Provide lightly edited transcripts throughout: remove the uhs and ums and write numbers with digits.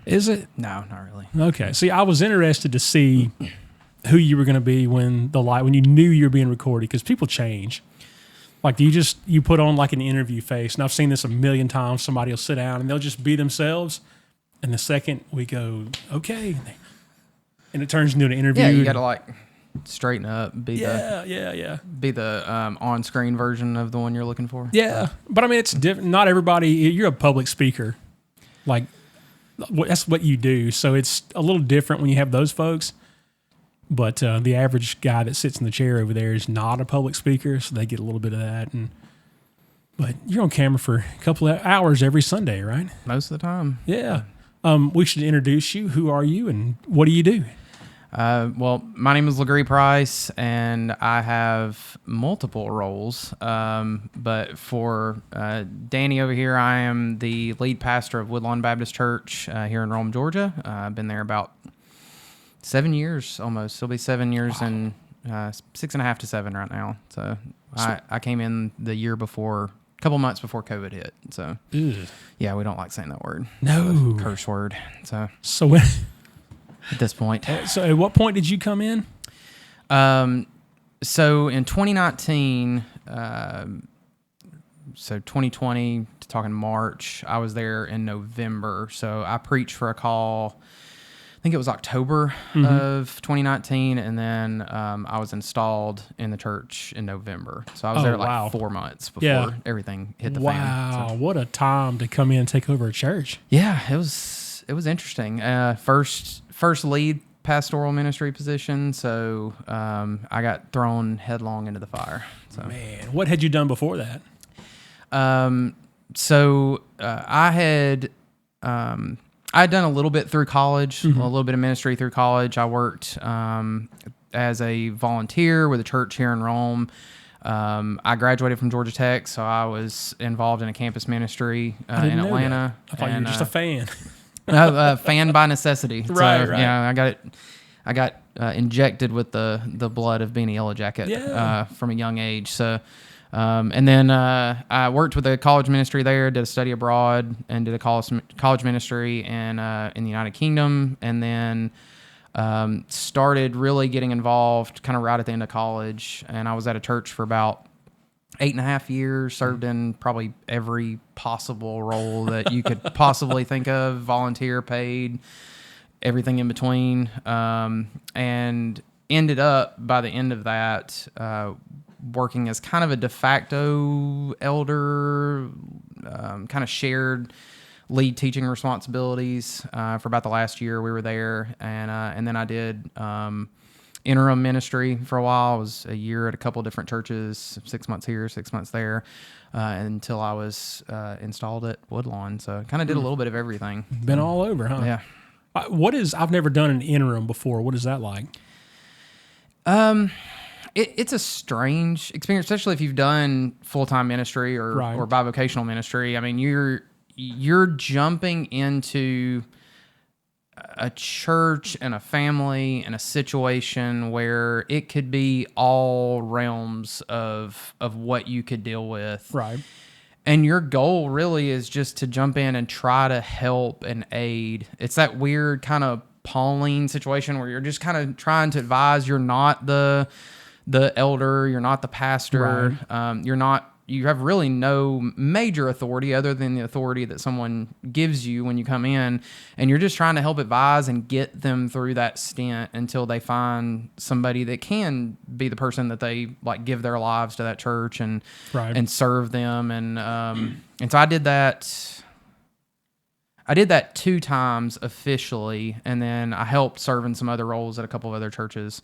Is it? No, not really. Okay. See, I was interested to see who you were going to be when you knew you were being recorded, because people change. Like, do you put on like an interview face? And I've seen this a million times. Somebody will sit down and they'll just be themselves. And the second we go, okay, and it turns into an interview. Yeah, you got to like straighten up, be the on-screen version of the one you're looking for. Yeah, but I mean, it's different. Not everybody. You're a public speaker, like that's what you do. So it's a little different when you have those folks. But the average guy that sits in the chair over there is not a public speaker, so they get a little bit of that. But you're on camera for a couple of hours every Sunday, right? Most of the time. Yeah. We should introduce you. Who are you, and what do you do? Well, my name is Legare Price, and I have multiple roles. But for Danny over here, I am the lead pastor of Woodlawn Baptist Church here in Rome, Georgia. I've been there about 7 years almost. It'll be 7 years and 6.5 to 7 right now. So I came in the year before, a couple months before COVID hit. So yeah, we don't like saying that word. No. Curse word. So when, at this point. So at what point did you come in? So in 2019, so 2020, talking March, I was there in November. So I preached for a call, I think it was October of 2019, and then I was installed in the church in November. So I was there like 4 months before everything hit the fan. Wow, what a time to come in and take over a church. Yeah, it was interesting. First lead pastoral ministry position, so I got thrown headlong into the fire. So. Man, what had you done before that? I had done a little bit through college, a little bit of ministry through college. I worked as a volunteer with a church here in Rome. I graduated from Georgia Tech, so I was involved in a campus ministry in Atlanta. I thought you were just a fan. Fan by necessity. Right. Yeah, I got injected with the blood of being a Yellow Jacket from a young age. So. And then I worked with a college ministry there, did a study abroad, and did a college ministry in the United Kingdom, and then started really getting involved kind of right at the end of college. And I was at a church for about 8.5 years, served in probably every possible role that you could possibly think of, volunteer, paid, everything in between, and ended up by the end of that working as kind of a de facto elder, kind of shared lead teaching responsibilities for about the last year we were there. And then I did interim ministry for a while. I was a year at a couple of different churches, 6 months here, 6 months there, until I was installed at Woodlawn. So kind of did a little bit of everything. Been all over, huh? Yeah. I've never done an interim before. What is that like? It's a strange experience, especially if you've done full-time ministry or bivocational ministry. I mean, you're jumping into a church and a family and a situation where it could be all realms of what you could deal with. Right. And your goal really is just to jump in and try to help and aid. It's that weird kind of Pauline situation where you're just kind of trying to advise. You're not the elder, you're not the pastor, right. You have really no major authority other than the authority that someone gives you when you come in, and you're just trying to help advise and get them through that stint until they find somebody that can be the person that they like give their lives to that church and serve them. And so I did that 2 times officially, and then I helped serve in some other roles at a couple of other churches.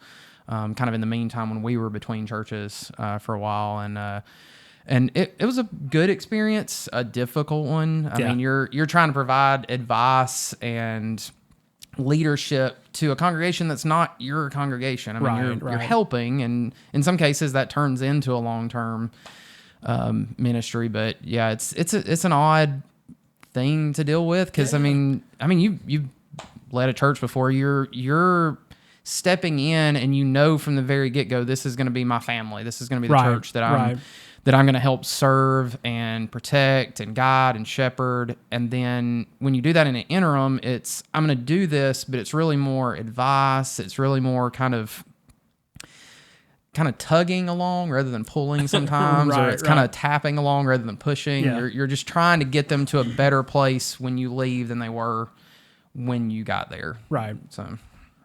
Kind of in the meantime when we were between churches for a while, and it was a good experience, a difficult one. I mean, you're trying to provide advice and leadership to a congregation that's not your congregation. I mean, you're helping, and in some cases that turns into a long-term ministry. But yeah, it's an odd thing to deal with because I mean you've led a church before. You're stepping in and from the very get-go, this is going to be my family. This is going to be the Right, church that I'm going to help serve and protect and guide and shepherd. And then when you do that in an interim, I'm going to do this, but it's really more advice. It's really more kind of tugging along rather than pulling sometimes, or it's kind of tapping along rather than pushing. Yeah. You're just trying to get them to a better place when you leave than they were when you got there. Right. So,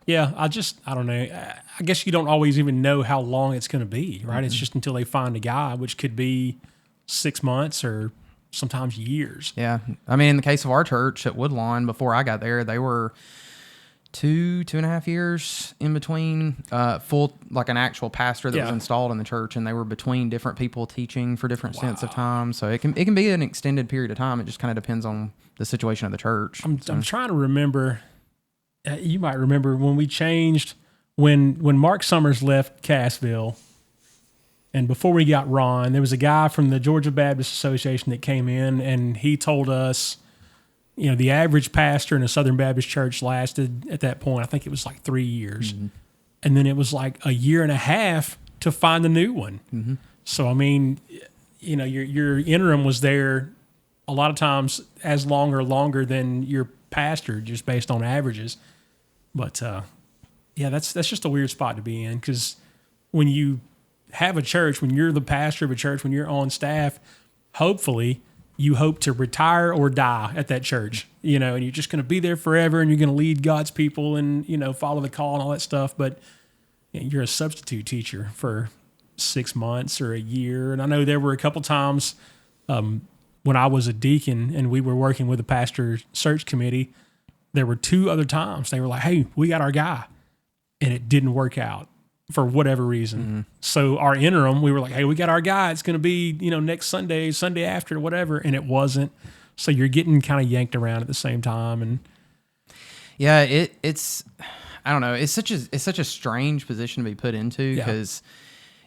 yeah, I don't know. I guess you don't always even know how long it's going to be, right? Mm-hmm. It's just until they find a guy, which could be 6 months or sometimes years. Yeah. I mean, in the case of our church at Woodlawn, before I got there, they were 2.5 years in between full, like an actual pastor that was installed in the church, and they were between different people teaching for different stints of time. So it can be an extended period of time. It just kind of depends on the situation of the church. I'm trying to remember. You might remember when we changed when Mark Summers left Cassville, and before we got Ron, there was a guy from the Georgia Baptist Association that came in, and he told us, the average pastor in a Southern Baptist church lasted at that point, I think it was like 3 years. Mm-hmm. And then it was like 1.5 years to find a new one. Mm-hmm. So, I mean, your interim was there a lot of times as long or longer than your pastor, just based on averages. But, that's just a weird spot to be in, because when you have a church, when you're the pastor of a church, when you're on staff, hopefully you hope to retire or die at that church, and you're just going to be there forever, and you're going to lead God's people and, follow the call and all that stuff. But you're a substitute teacher for 6 months or a year. And I know there were a couple times when I was a deacon and we were working with a pastor search committee, there were 2 other times they were like, hey, we got our guy. And it didn't work out for whatever reason. Mm-hmm. So our interim, we were like, hey, we got our guy. It's going to be, next Sunday after, whatever. And it wasn't. So you're getting kind of yanked around at the same time. And yeah, it's, I don't know. It's such a strange position to be put into, because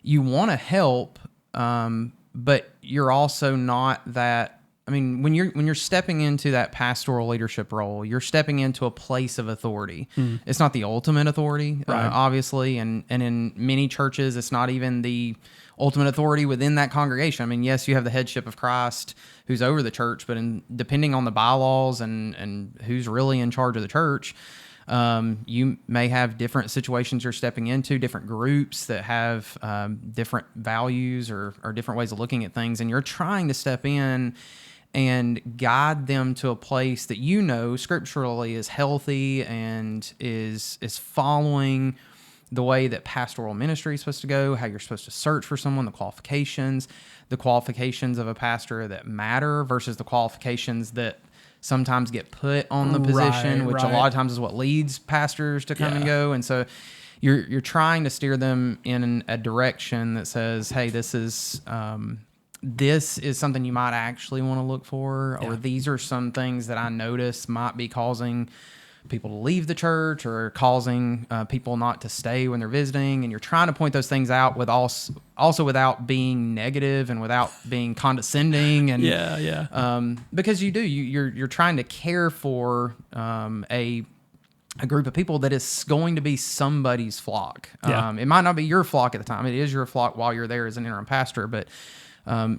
you want to help, but you're also not that. I mean, when you're stepping into that pastoral leadership role, you're stepping into a place of authority. Mm. It's not the ultimate authority, obviously, and in many churches, it's not even the ultimate authority within that congregation. I mean, yes, you have the headship of Christ who's over the church, but depending on the bylaws and who's really in charge of the church, you may have different situations you're stepping into, different groups that have different values or different ways of looking at things, and you're trying to step in and guide them to a place that scripturally is healthy and is following the way that pastoral ministry is supposed to go, how you're supposed to search for someone, the qualifications of a pastor that matter versus the qualifications that sometimes get put on the position, which a lot of times is what leads pastors to come and go. And so you're trying to steer them in a direction that says, hey, this is something you might actually want to look for, or these are some things that I notice might be causing people to leave the church or causing people not to stay when they're visiting. And you're trying to point those things out with also without being negative and without being condescending. And because you're trying to care for a group of people that is going to be somebody's flock. It might not be your flock at the time. It is your flock while you're there as an interim pastor, but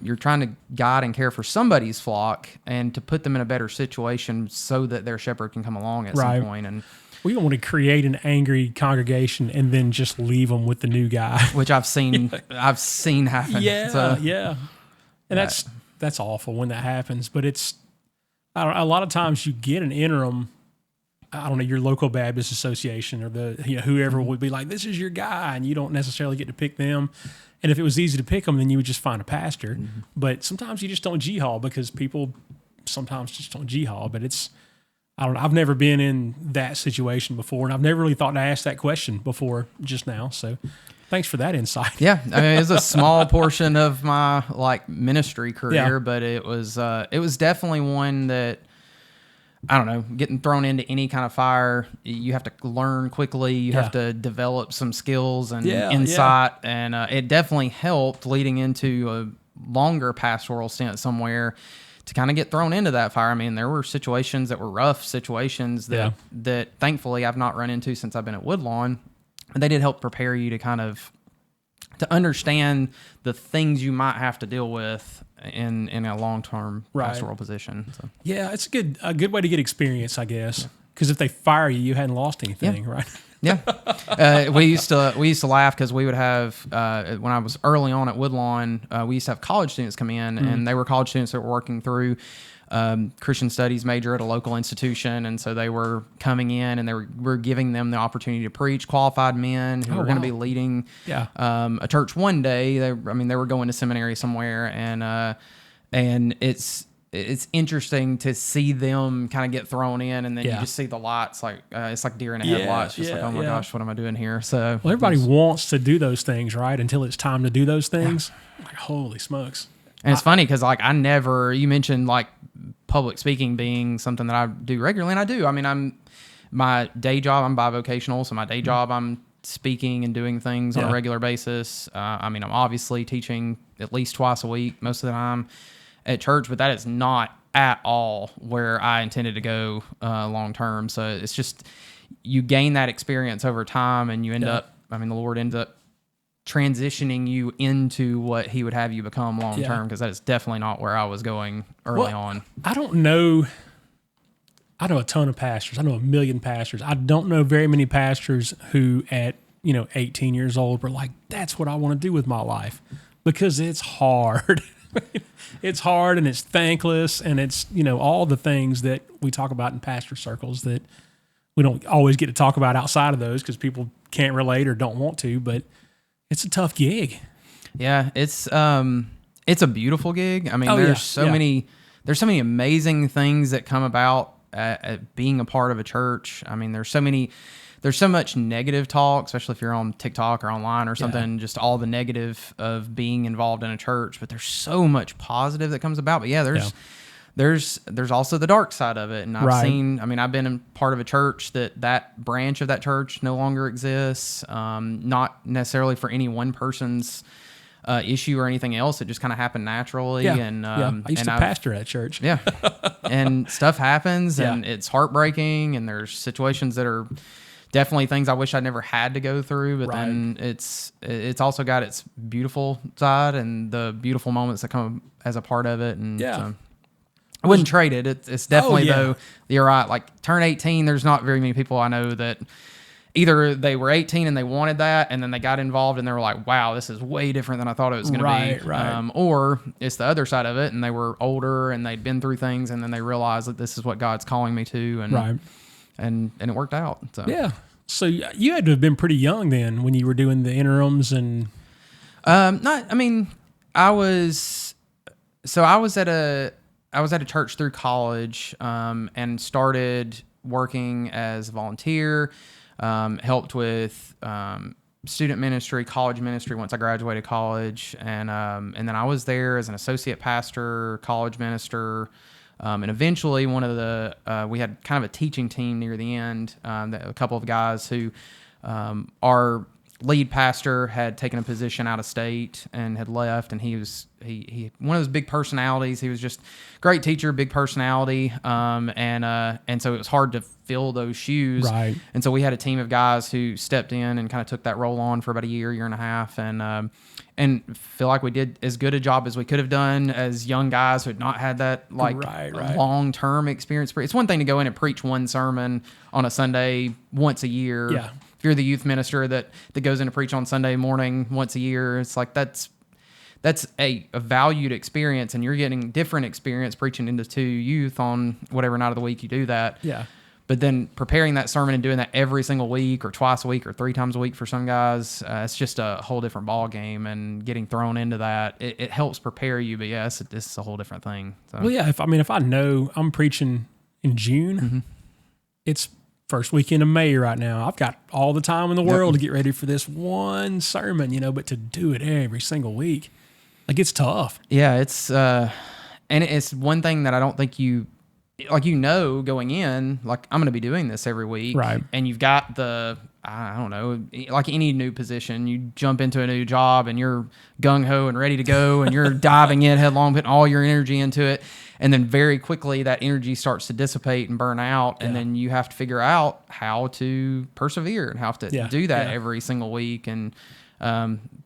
you're trying to guide and care for somebody's flock and to put them in a better situation so that their shepherd can come along at some point. And we don't want to create an angry congregation and then just leave them with the new guy, which I've seen happen. And that's awful when that happens. But a lot of times you get an interim. I don't know, your local Baptist association or whoever would be like, this is your guy, and you don't necessarily get to pick them. And if it was easy to pick them, then you would just find a pastor. Mm-hmm. But sometimes you just don't G-haul because people sometimes just don't G-haul. But I've never been in that situation before, and I've never really thought to ask that question before just now. So thanks for that insight. Yeah, I mean, it's a small portion of my ministry career, but it was definitely one that, I don't know, getting thrown into any kind of fire, you have to learn quickly. You have to develop some skills and insight. And it definitely helped leading into a longer pastoral stint somewhere to kind of get thrown into that fire. I mean, there were situations that were rough situations that thankfully I've not run into since I've been at Woodlawn. they did help prepare you to kind of to understand the things you might have to deal with in a long-term pastoral position. So. Yeah, it's a good way to get experience, I guess. Because if they fire you, you hadn't lost anything, right? Yeah. We used to laugh because we would have when I was early on at Woodlawn, we used to have college students come in, and they were college students that were working through Christian studies major at a local institution, and so they were coming in, and we're giving them the opportunity to preach, qualified men who were going to be leading a church one day. They were going to seminary somewhere, and it's interesting to see them kind of get thrown in, and then you just see the lights, like it's like deer in the headlights, just like, oh my gosh, what am I doing here? So everybody wants to do those things, right? Until it's time to do those things. Like, holy smokes. And it's funny because like you mentioned like public speaking being something that I do regularly, and I do. I mean, my day job, I'm bivocational, so my day job I'm speaking and doing things on a regular basis. I'm obviously teaching at least twice a week most of the time at church, but that is not at all where I intended to go long term. So it's just you gain that experience over time, and you end up, the Lord ends up transitioning you into what he would have you become long term, because that is definitely not where I was going early on. I know a ton of pastors. I know a million pastors. I don't know very many pastors who at 18 years old were like, that's what I want to do with my life, because it's hard. It's hard, and it's thankless, and it's all the things that we talk about in pastor circles that we don't always get to talk about outside of those because people can't relate or don't want to, but it's a tough gig. Yeah, it's a beautiful gig. There's so many amazing things that come about at being a part of a church. There's so much negative talk, especially if you're on TikTok or online or something, just all the negative of being involved in a church, but there's so much positive that comes about. But there's also the dark side of it. And I've been in part of a church that branch of that church no longer exists. Not necessarily for any one person's issue or anything else. It just kind of happened naturally. And I used to pastor at church. Yeah. And stuff happens, and it's heartbreaking, and there's situations that are definitely things I wish I never had to go through, but then it's also got its beautiful side and the beautiful moments that come as a part of it. And so I wouldn't trade it. It's definitely though, you're right. Like turn 18, there's not very many people I know that either they were 18 and they wanted that, and then they got involved and they were like, wow, this is way different than I thought it was going to be. Right. Or it's the other side of it, and they were older and they'd been through things, and then they realized that this is what God's calling me to. And it worked out. So you had to have been pretty young then when you were doing the interims and. I was at a church through college, and started working as a volunteer, helped with, student ministry, college ministry once I graduated college. And then I was there as an associate pastor, college minister. And eventually we had kind of a teaching team near the end, a couple of guys who, our lead pastor had taken a position out of state and had left, and he one of those big personalities. He was just great teacher, big personality. And so it was hard to fill those shoes. Right. And so we had a team of guys who stepped in and kind of took that role on for about a year and a half. And feel like we did as good a job as we could have done as young guys who had not had that long-term experience. It's one thing to go in and preach one sermon on a Sunday once a year. Yeah. If you're the youth minister that goes in to preach on Sunday morning once a year, it's like that's a valued experience, and you're getting different experience preaching into youth on whatever night of the week you do that. Yeah. But then preparing that sermon and doing that every single week or twice a week or 3 times a week for some guys, it's just a whole different ball game, and getting thrown into that, it helps prepare you. But yes, this is a whole different thing. So. Well, yeah, if I know I'm preaching in June, it's first weekend of May right now. I've got all the time in the world to get ready for this one sermon, but to do it every single week, like it's tough. Yeah, it's and it's one thing that I don't think going in, like I'm going to be doing this every week, right? And you've got the I don't know, like any new position, you jump into a new job and you're gung-ho and ready to go and you're diving in headlong, putting all your energy into it. And then very quickly that energy starts to dissipate and burn out. And then you have to figure out how to persevere and how to do that every single week. And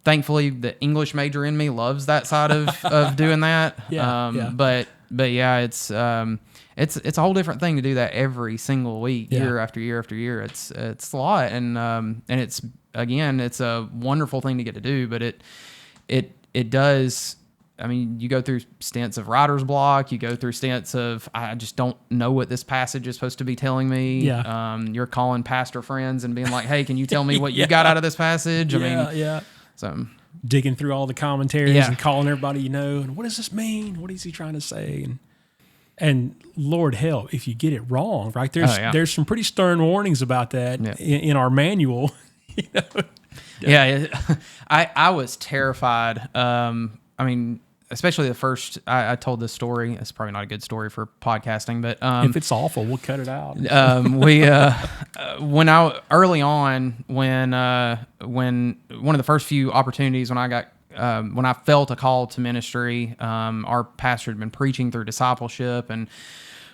thankfully the English major in me loves that side of doing that. But yeah, it's a whole different thing to do that every single week, year after year after year. It's a lot, and it's a wonderful thing to get to do. But it does. I mean, you go through stints of writer's block. You go through stints of I just don't know what this passage is supposed to be telling me. Yeah. You're calling pastor friends and being like, "Hey, can you tell me what you got out of this passage?" So digging through all the commentaries and calling everybody and what does this mean? What is he trying to say? And Lord help if you get it wrong, right? There's some pretty stern warnings about that in our manual. I was terrified. I mean, especially the first. I told this story. It's probably not a good story for podcasting, but if it's awful, we'll cut it out. When one of the first few opportunities when I felt a call to ministry, our pastor had been preaching through discipleship, and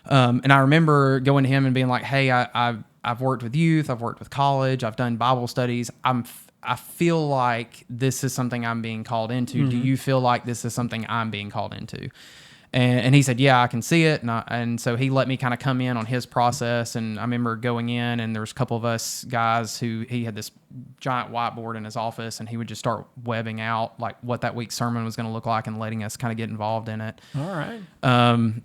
I remember going to him and being like, "Hey, I've worked with youth, I've worked with college, I've done Bible studies. I feel like this is something I'm being called into. Mm-hmm. Do you feel like this is something I'm being called into?" And he said, "Yeah, I can see it." And so he let me kind of come in on his process. And I remember going in, and there was a couple of us guys he had this giant whiteboard in his office, and he would just start webbing out like what that week's sermon was going to look like and letting us kind of get involved in it. All right. And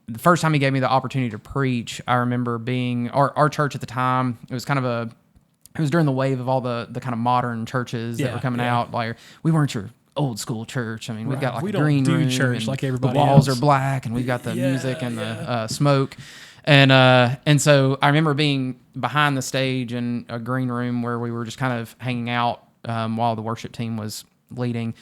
the first time he gave me the opportunity to preach, I remember being our church at the time. It was during the wave of all the kind of modern churches that were coming out. Like, we weren't your old school church. I mean, we've got like a green room, church like everybody. The walls else are black, and we've got the music and the smoke. And so I remember being behind the stage in a green room where we were just kind of hanging out while the worship team was leading.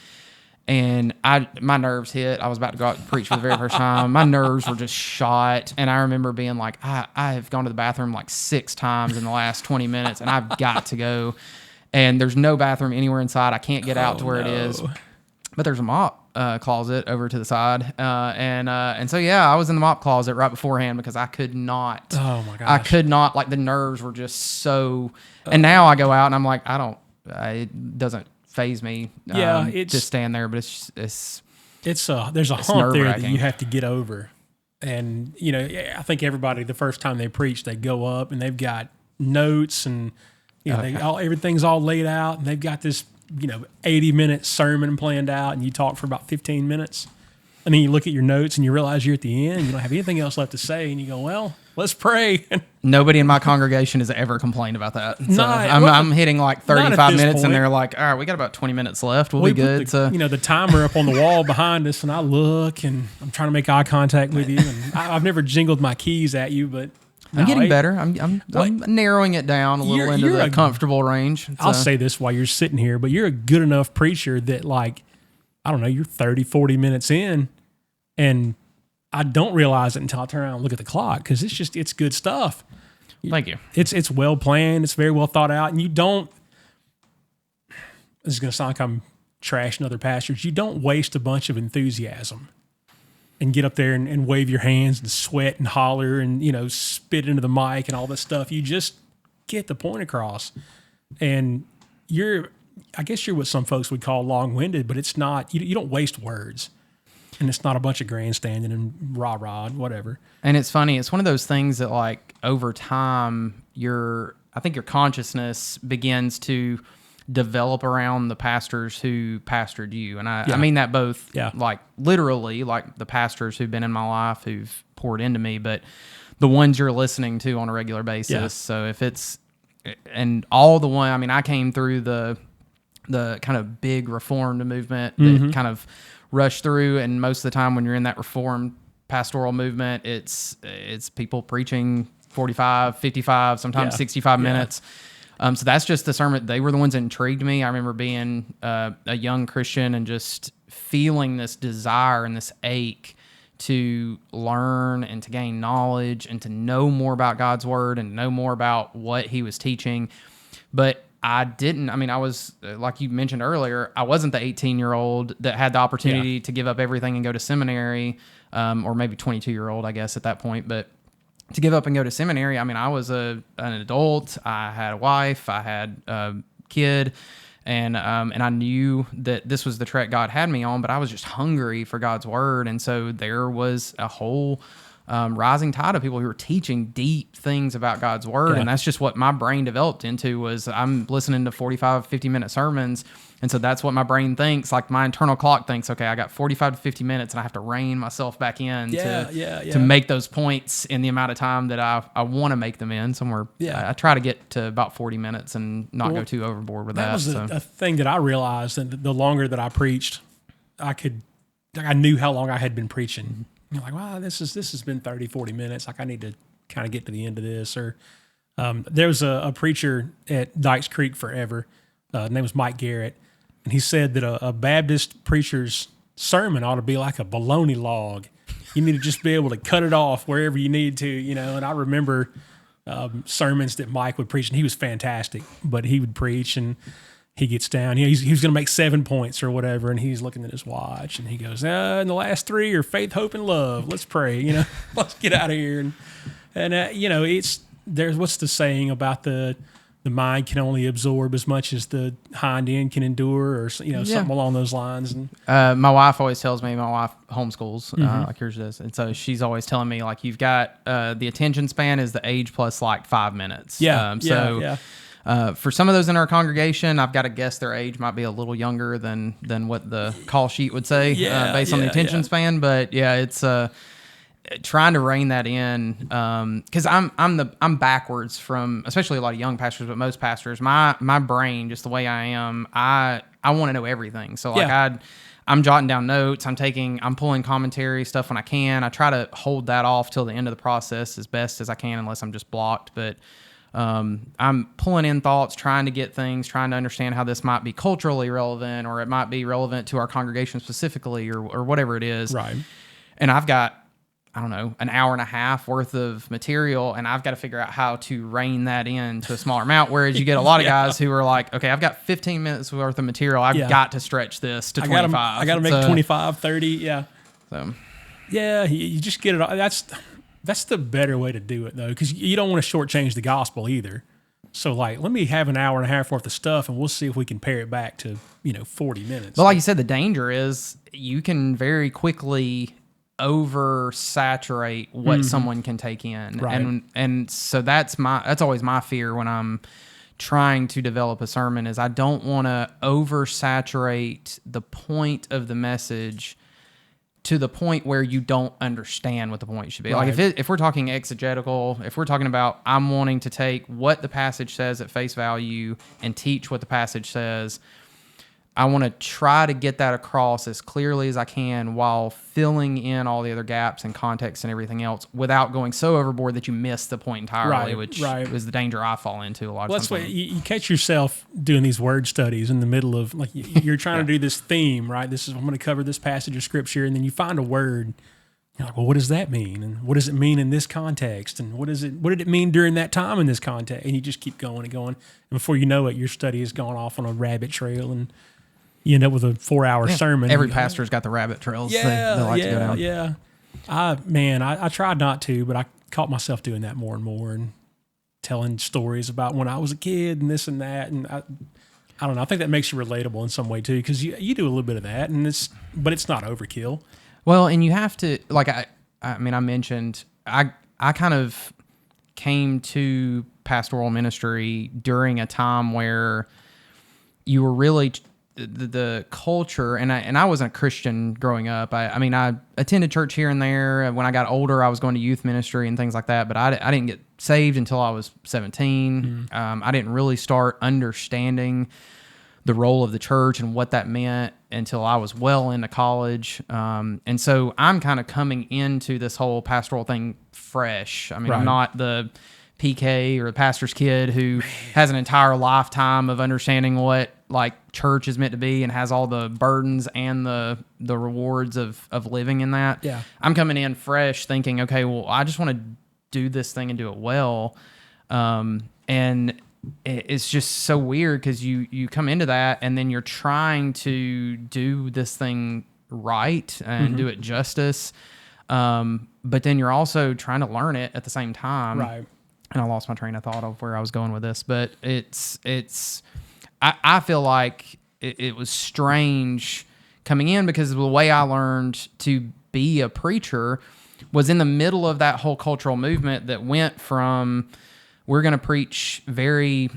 And my nerves hit. I was about to go out and preach for the very first time. My nerves were just shot. And I remember being like, I have gone to the bathroom like 6 times in the last 20 minutes, and I've got to go. And there's no bathroom anywhere inside. I can't get out to where it is. But there's a mop closet over to the side. And so, I was in the mop closet right beforehand because I could not. Oh, my gosh. I could not. Like, the nerves were just so. And now I go out, and I'm like, it doesn't phase me. It's just stand there, but there's a hump there that you have to get over. And I think everybody, the first time they preach, they go up and they've got notes, and everything's all laid out, and they've got this 80-minute sermon planned out, and you talk for about 15 minutes, and then you look at your notes and you realize you're at the end, you don't have anything else left to say, and you go, well, let's pray. Nobody in my congregation has ever complained about that. So I'm hitting like 35 minutes point. And they're like, all right, we got about 20 minutes left. We'll be good. The timer up on the wall behind us, and I look, and I'm trying to make eye contact with you, and I've never jingled my keys at you, but I'm getting better. I'm narrowing it down a little into the comfortable range. I'll say this while you're sitting here, but you're a good enough preacher that, like, I don't know, you're 30, 40 minutes in, and I don't realize it until I turn around and look at the clock, because it's good stuff. Thank you. It's well planned. It's very well thought out, and you don't. This is going to sound like I'm trashing other pastors. You don't waste a bunch of enthusiasm and get up there and wave your hands and sweat and holler and spit into the mic and all this stuff. You just get the point across, and I guess you're what some folks would call long-winded, but it's not. You don't waste words. And it's not a bunch of grandstanding and rah-rah, whatever. And it's funny. It's one of those things that, like, over time, I think your consciousness begins to develop around the pastors who pastored you. And I mean that both, like, literally, like the pastors who've been in my life who've poured into me, but the ones you're listening to on a regular basis. Yeah. So if it's, and all the one, I mean, I came through the kind of big Reformed movement that kind of rush through, and most of the time when you're in that Reformed pastoral movement, it's people preaching 45, 55, sometimes 65 minutes. So that's just the sermon. They were the ones that intrigued me. I remember being a young Christian and just feeling this desire and this ache to learn and to gain knowledge and to know more about God's word and know more about what he was teaching. But I didn't, I mean, I was, like you mentioned earlier, I wasn't the 18-year-old that had the opportunity to give up everything and go to seminary, or maybe 22-year-old, I guess, at that point. But to give up and go to seminary, I mean, I was an adult. I had a wife. I had a kid. And I knew that this was the trek God had me on, but I was just hungry for God's word. And so there was a whole rising tide of people who were teaching deep things about God's word. And that's just what my brain developed into. Was I'm listening to 45, 50-minute sermons. And so that's what my brain thinks. Like, my internal clock thinks, okay, I got 45 to 50 minutes and I have to rein myself back in to make those points in the amount of time that I want to make them in somewhere. I try to get to about 40 minutes and not go too overboard with that. That was a thing that I realized, and the longer that I preached, I knew how long I had been preaching. You're like, wow, this has been 30, 40 minutes. Like, I need to kind of get to the end of this. Or there was a preacher at Dykes Creek forever. His name was Mike Garrett. And he said that a Baptist preacher's sermon ought to be like a bologna log. You need to just be able to cut it off wherever you need to, you know. And I remember sermons that Mike would preach, and he was fantastic. But he would preach, and he gets down. You know, he was going to make 7 points or whatever, and he's looking at his watch, and he goes, and the last 3 are faith, hope, and love. Let's pray, you know. Let's get out of here. And you know, there's what's the saying about the mind can only absorb as much as the hind end can endure, or, you know, something along those lines. And my wife always tells me, my wife homeschools, like yours does. And so she's always telling me, like, you've got the attention span is the age plus like 5 minutes. For some of those in our congregation, I've got to guess their age might be a little younger than what the call sheet would say, based on the attention span. But it's trying to rein that in, because I'm backwards from, especially a lot of young pastors, but most pastors. My brain, just the way I am, I want to know everything. So like I'm jotting down notes. I'm pulling commentary stuff when I can. I try to hold that off till the end of the process as best as I can, unless I'm just blocked. But I'm pulling in thoughts, trying to get things, trying to understand how this might be culturally relevant, or it might be relevant to our congregation specifically, or whatever it is. Right. And I've got, I don't know, an hour and a half worth of material, and I've got to figure out how to rein that in to a smaller amount. Whereas you get a lot of guys who are like, okay, I've got 15 minutes worth of material. I've got to stretch this to 25. I got to make 25, 30. Yeah. So, yeah, you just get it all. That's the better way to do it, though, because you don't want to shortchange the gospel either. So, like, let me have an hour and a half worth of stuff, and we'll see if we can pare it back to, 40 minutes. But like you said, the danger is you can very quickly oversaturate what someone can take in. Right. And so that's always my fear when I'm trying to develop a sermon, is I don't want to oversaturate the point of the message to the point where you don't understand what the point should be. Right. Like if we're talking exegetical, if we're talking about I'm wanting to take what the passage says at face value and teach what the passage says, I want to try to get that across as clearly as I can while filling in all the other gaps and context and everything else without going so overboard that you miss the point entirely, which is the danger I fall into a lot of times. That's what you catch yourself doing these word studies in the middle of, like, you're trying to do this theme, right? I'm going to cover this passage of scripture, and then you find a word. You're like, well, what does that mean? And what does it mean in this context? And what did it mean during that time in this context? And you just keep going and going. And before you know it, your study has gone off on a rabbit trail, and you end up with a 4-hour sermon. Every pastor's got the rabbit trails they like to go down. Yeah. I tried not to, but I caught myself doing that more and more, and telling stories about when I was a kid and this and that. And I don't know. I think that makes you relatable in some way too, because you do a little bit of that, but it's not overkill. Well, and you have to, like, I mentioned, I kind of came to pastoral ministry during a time where you were really the culture, and I wasn't a Christian growing up. I attended church here and there. When I got older, I was going to youth ministry and things like that, but I didn't get saved until I was 17. I didn't really start understanding the role of the church and what that meant until I was well into college. And so I'm kind of coming into this whole pastoral thing fresh. I mean, I'm not the PK or the pastor's kid who has an entire lifetime of understanding what like church is meant to be and has all the burdens and the rewards of living in that. Yeah. I'm coming in fresh thinking, okay, well, I just want to do this thing and do it well. And it's just so weird because you come into that and then you're trying to do this thing right and do it justice. But then you're also trying to learn it at the same time. Right. And I lost my train of thought of where I was going with this, but I feel like it was strange coming in because the way I learned to be a preacher was in the middle of that whole cultural movement that went from, we're going to preach very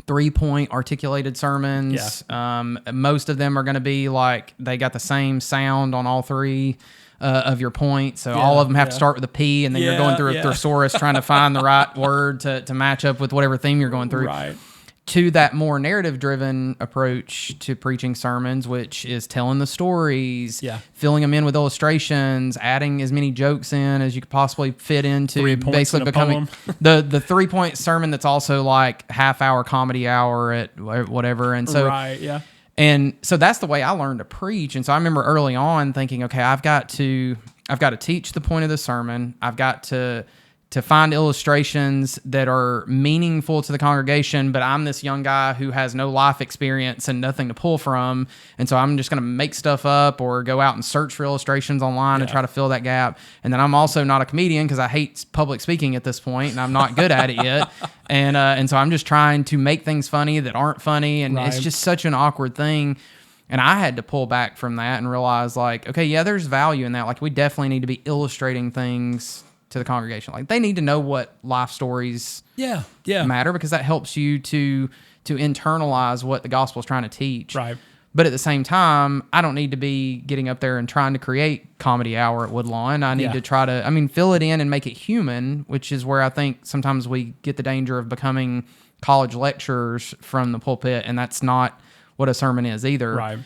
3-point articulated sermons. Yeah. Most of them are going to be like, they got the same sound on all three of your points. So all of them have to start with a P, and then you're going through a thesaurus trying to find the right word to match up with whatever theme you're going through. Right. To that more narrative-driven approach to preaching sermons, which is telling the stories, filling them in with illustrations, adding as many jokes in as you could possibly fit into, basically becoming the 3-point sermon that's also like half-hour comedy hour at whatever. And so, and so that's the way I learned to preach. And so I remember early on thinking, okay, I've got to teach the point of the sermon. I've got to find illustrations that are meaningful to the congregation, but I'm this young guy who has no life experience and nothing to pull from, and so I'm just going to make stuff up or go out and search for illustrations online and try to fill that gap. And then I'm also not a comedian because I hate public speaking at this point, and I'm not good at it yet. And so I'm just trying to make things funny that aren't funny, and it's just such an awkward thing. And I had to pull back from that and realize, like, okay, yeah, there's value in that. Like, we definitely need to be illustrating things to the congregation. Like, they need to know what life stories matter, because that helps you to internalize what the gospel is trying to teach. Right. But at the same time, I don't need to be getting up there and trying to create comedy hour at Woodlawn. I need to try to, fill it in and make it human, which is where I think sometimes we get the danger of becoming college lecturers from the pulpit, and that's not what a sermon is either. Right.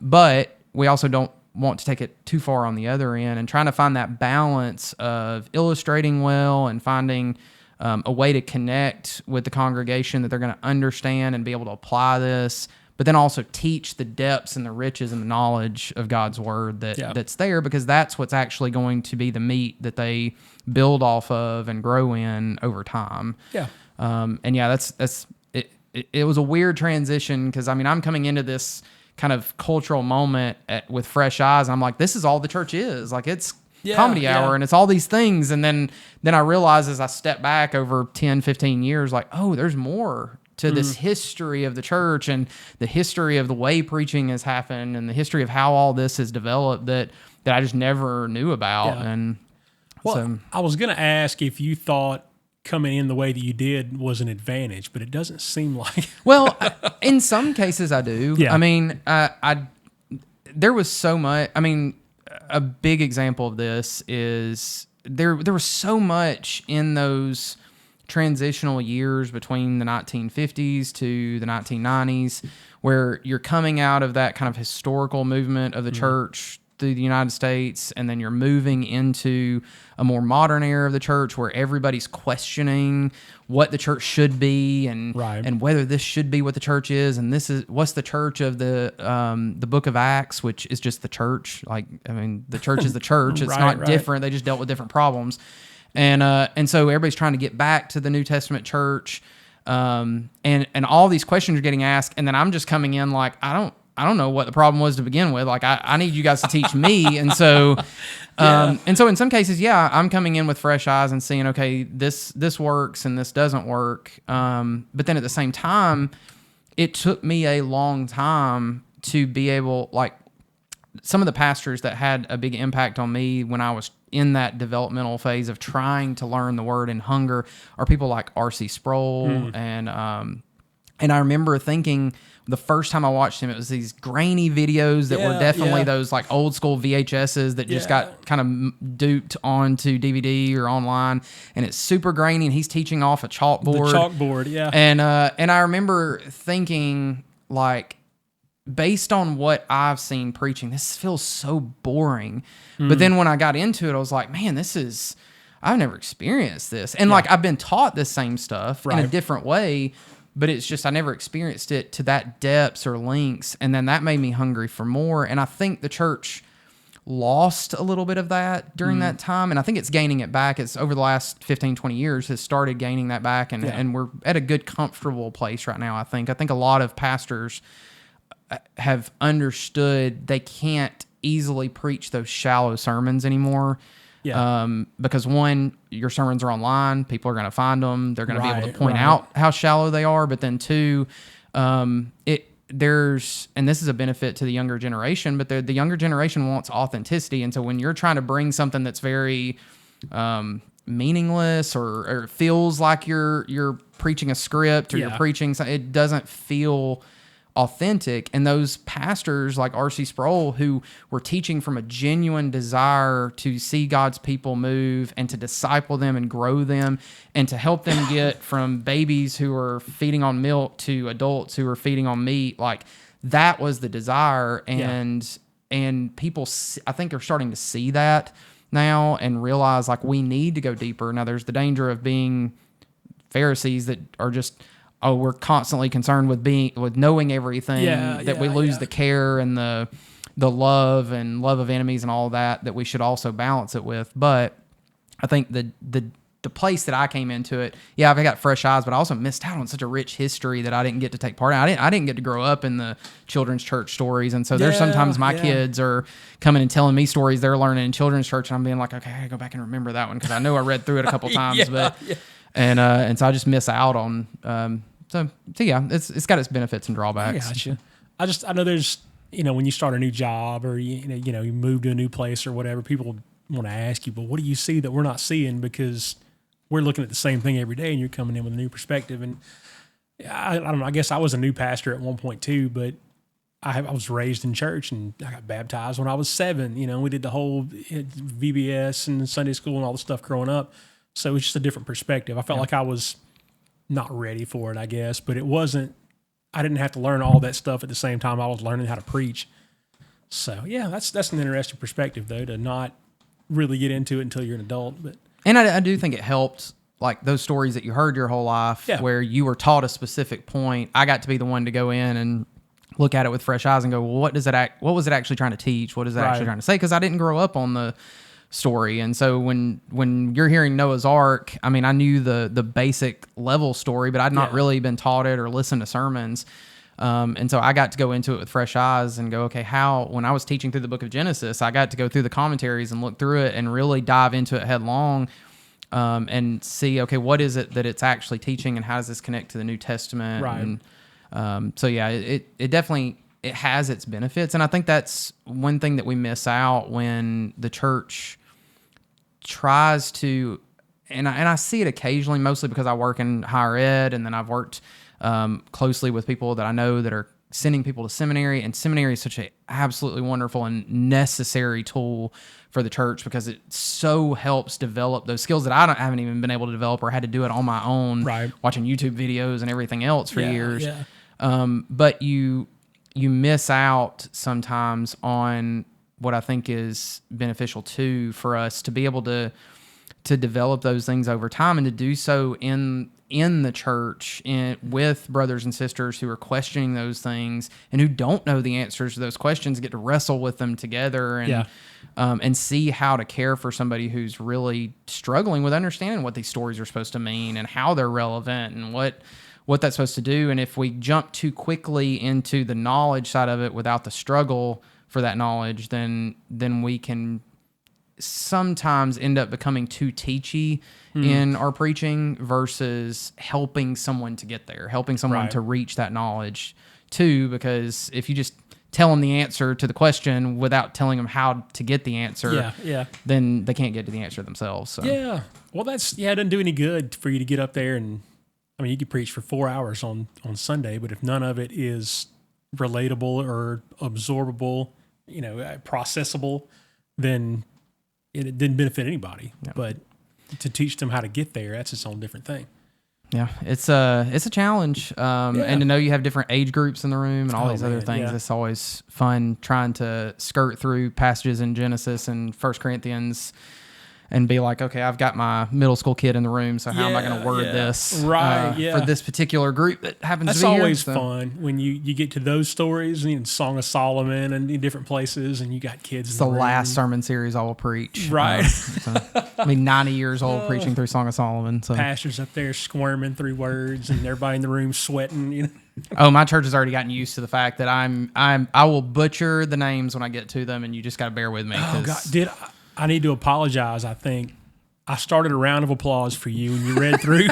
But we also don't want to take it too far on the other end, and trying to find that balance of illustrating well and finding a way to connect with the congregation that they're going to understand and be able to apply this, but then also teach the depths and the riches and the knowledge of God's word that's there, because that's what's actually going to be the meat that they build off of and grow in over time. Yeah. That's it was a weird transition, because I'm coming into this kind of cultural moment with fresh eyes. And I'm like, this is all the church is. Like, it's comedy hour and it's all these things. And then I realize as I step back over 10, 15 years, like, oh, there's more to this history of the church and the history of the way preaching has happened and the history of how all this has developed that I just never knew about. Yeah. And so I was going to ask if you thought coming in the way that you did was an advantage, but it doesn't seem like. Well, in some cases I do. Yeah. There was so much. A big example of this is there was so much in those transitional years between the 1950s to the 1990s, where you're coming out of that kind of historical movement of the church through the United States, and then you're moving into a more modern era of the church where everybody's questioning what the church should be and whether this should be what the church is, and this is what's the church of the book of Acts, which is just the church. The church is the church. It's not different. They just dealt with different problems, and so everybody's trying to get back to the New Testament church, and all these questions are getting asked, and then I'm just coming in like, I don't know what the problem was to begin with. Like, I need you guys to teach me. And so, and so in some cases, I'm coming in with fresh eyes and seeing, okay, this works and this doesn't work. But then at the same time, it took me a long time to be able, like, some of the pastors that had a big impact on me when I was in that developmental phase of trying to learn the word and hunger are people like R.C. Sproul. And I remember thinking, the first time I watched him, it was these grainy videos that were definitely those like old school VHSs that just got kind of duped onto DVD or online, and it's super grainy, and he's teaching off a chalkboard. The chalkboard, yeah. And I remember thinking, like, based on what I've seen preaching, this feels so boring. But then when I got into it, I was like, man, I've never experienced this. And like, I've been taught this same stuff in a different way, but it's just I never experienced it to that depths or lengths, and then that made me hungry for more. And I think the church lost a little bit of that during that time, and I think it's gaining it back. It's over the last 15, 20 years has started gaining that back, and we're at a good, comfortable place right now, I think. I think a lot of pastors have understood they can't easily preach those shallow sermons anymore. Because one, your sermons are online, people are going to find them, they're going to be able to point out how shallow they are. But then two, there's, and this is a benefit to the younger generation, but the younger generation wants authenticity. And so when you're trying to bring something that's very meaningless or feels like you're preaching a script or you're preaching something, it doesn't feel authentic. And those pastors like R.C. Sproul, who were teaching from a genuine desire to see God's people move and to disciple them and grow them and to help them get from babies who are feeding on milk to adults who are feeding on meat, like that was the desire. And people, I think, are starting to see that now and realize like we need to go deeper. Now there's the danger of being Pharisees that are just, we're constantly concerned with knowing everything, that we lose the care and the love of enemies and all that we should also balance it with. But I think the place that I came into it, I've got fresh eyes, but I also missed out on such a rich history that I didn't get to take part in. I didn't get to grow up in the children's church stories. And so there's sometimes my kids are coming and telling me stories they're learning in children's church, and I'm being like, okay, I gotta go back and remember that one because I know I read through it a couple times, and so I just miss out on. So it's got its benefits and drawbacks. I gotcha. I know there's, when you start a new job or you move to a new place or whatever, people want to ask you, but what do you see that we're not seeing? Because we're looking at the same thing every day, and you're coming in with a new perspective. And I don't know. I guess I was a new pastor at one point too, but I was raised in church, and I got baptized when I was 7. We did the whole VBS and Sunday school and all the stuff growing up. So it's just a different perspective. I felt like I was not ready for it, I guess, but it wasn't, I didn't have to learn all that stuff at the same time I was learning how to preach. So that's an interesting perspective though, to not really get into it until you're an adult. And I do think it helped, like those stories that you heard your whole life where you were taught a specific point. I got to be the one to go in and look at it with fresh eyes and go, well, what was it actually trying to teach? What is it actually trying to say? Because I didn't grow up on the story. And so when you're hearing Noah's Ark, I mean, I knew the basic level story, but I'd not really been taught it or listened to sermons. And so I got to go into it with fresh eyes and go, okay, when I was teaching through the book of Genesis, I got to go through the commentaries and look through it and really dive into it headlong, and see, okay, what is it that it's actually teaching and how does this connect to the New Testament? Right. And it definitely, it has its benefits. And I think that's one thing that we miss out when the church tries to, and I see it occasionally, mostly because I work in higher ed, and then I've worked closely with people that I know that are sending people to seminary, and seminary is such an absolutely wonderful and necessary tool for the church because it so helps develop those skills that I haven't even been able to develop or had to do it on my own, watching YouTube videos and everything else for years. But you miss out sometimes on what I think is beneficial too for us to be able to develop those things over time and to do so in the church with brothers and sisters who are questioning those things and who don't know the answers to those questions, get to wrestle with them together and see how to care for somebody who's really struggling with understanding what these stories are supposed to mean and how they're relevant and what that's supposed to do. And if we jump too quickly into the knowledge side of it without the struggle for that knowledge, then we can sometimes end up becoming too teachy in our preaching versus helping someone to get there, helping someone to reach that knowledge too. Because if you just tell them the answer to the question without telling them how to get the answer, then they can't get to the answer themselves. So. Yeah. Well, it doesn't do any good for you to get up there and, I mean, you could preach for 4 hours on Sunday, but if none of it is relatable or absorbable, processable, then it didn't benefit anybody. Yeah. But to teach them how to get there, that's its own different thing. Yeah, it's a challenge, and to know you have different age groups in the room and all these other things. It's always fun trying to skirt through passages in Genesis and 1 Corinthians and be like, okay, I've got my middle school kid in the room, so how am I going to word this for this particular group that happens That's to be here? always fun when you get to those stories, and Song of Solomon and in different places, and you got kids. It's the last sermon series I will preach. Right. 90 years old preaching through Song of Solomon. So. Pastors up there squirming through words, and everybody in the room sweating. Oh, my church has already gotten used to the fact that I will butcher the names when I get to them, and you just got to bear with me. Oh God, I need to apologize. I think I started a round of applause for you when you read through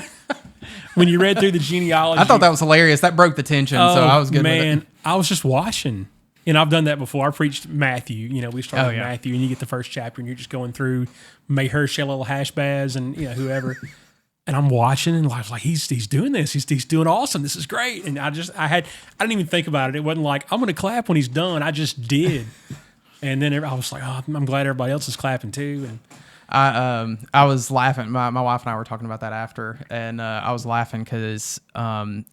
the genealogy. I thought that was hilarious. That broke the tension, so I was good with it. I was just watching. And I've done that before. I preached Matthew. We started with Matthew, and you get the first chapter, and you're just going through Maher-Shalal Hashbaz and whoever. And I'm watching, and I was like, he's doing this. He's doing awesome. This is great. And I didn't even think about it. It wasn't like, I'm going to clap when he's done. I just did. And then I was like, oh, I'm glad everybody else is clapping too. And I was laughing. My wife and I were talking about that after, and I was laughing because I'm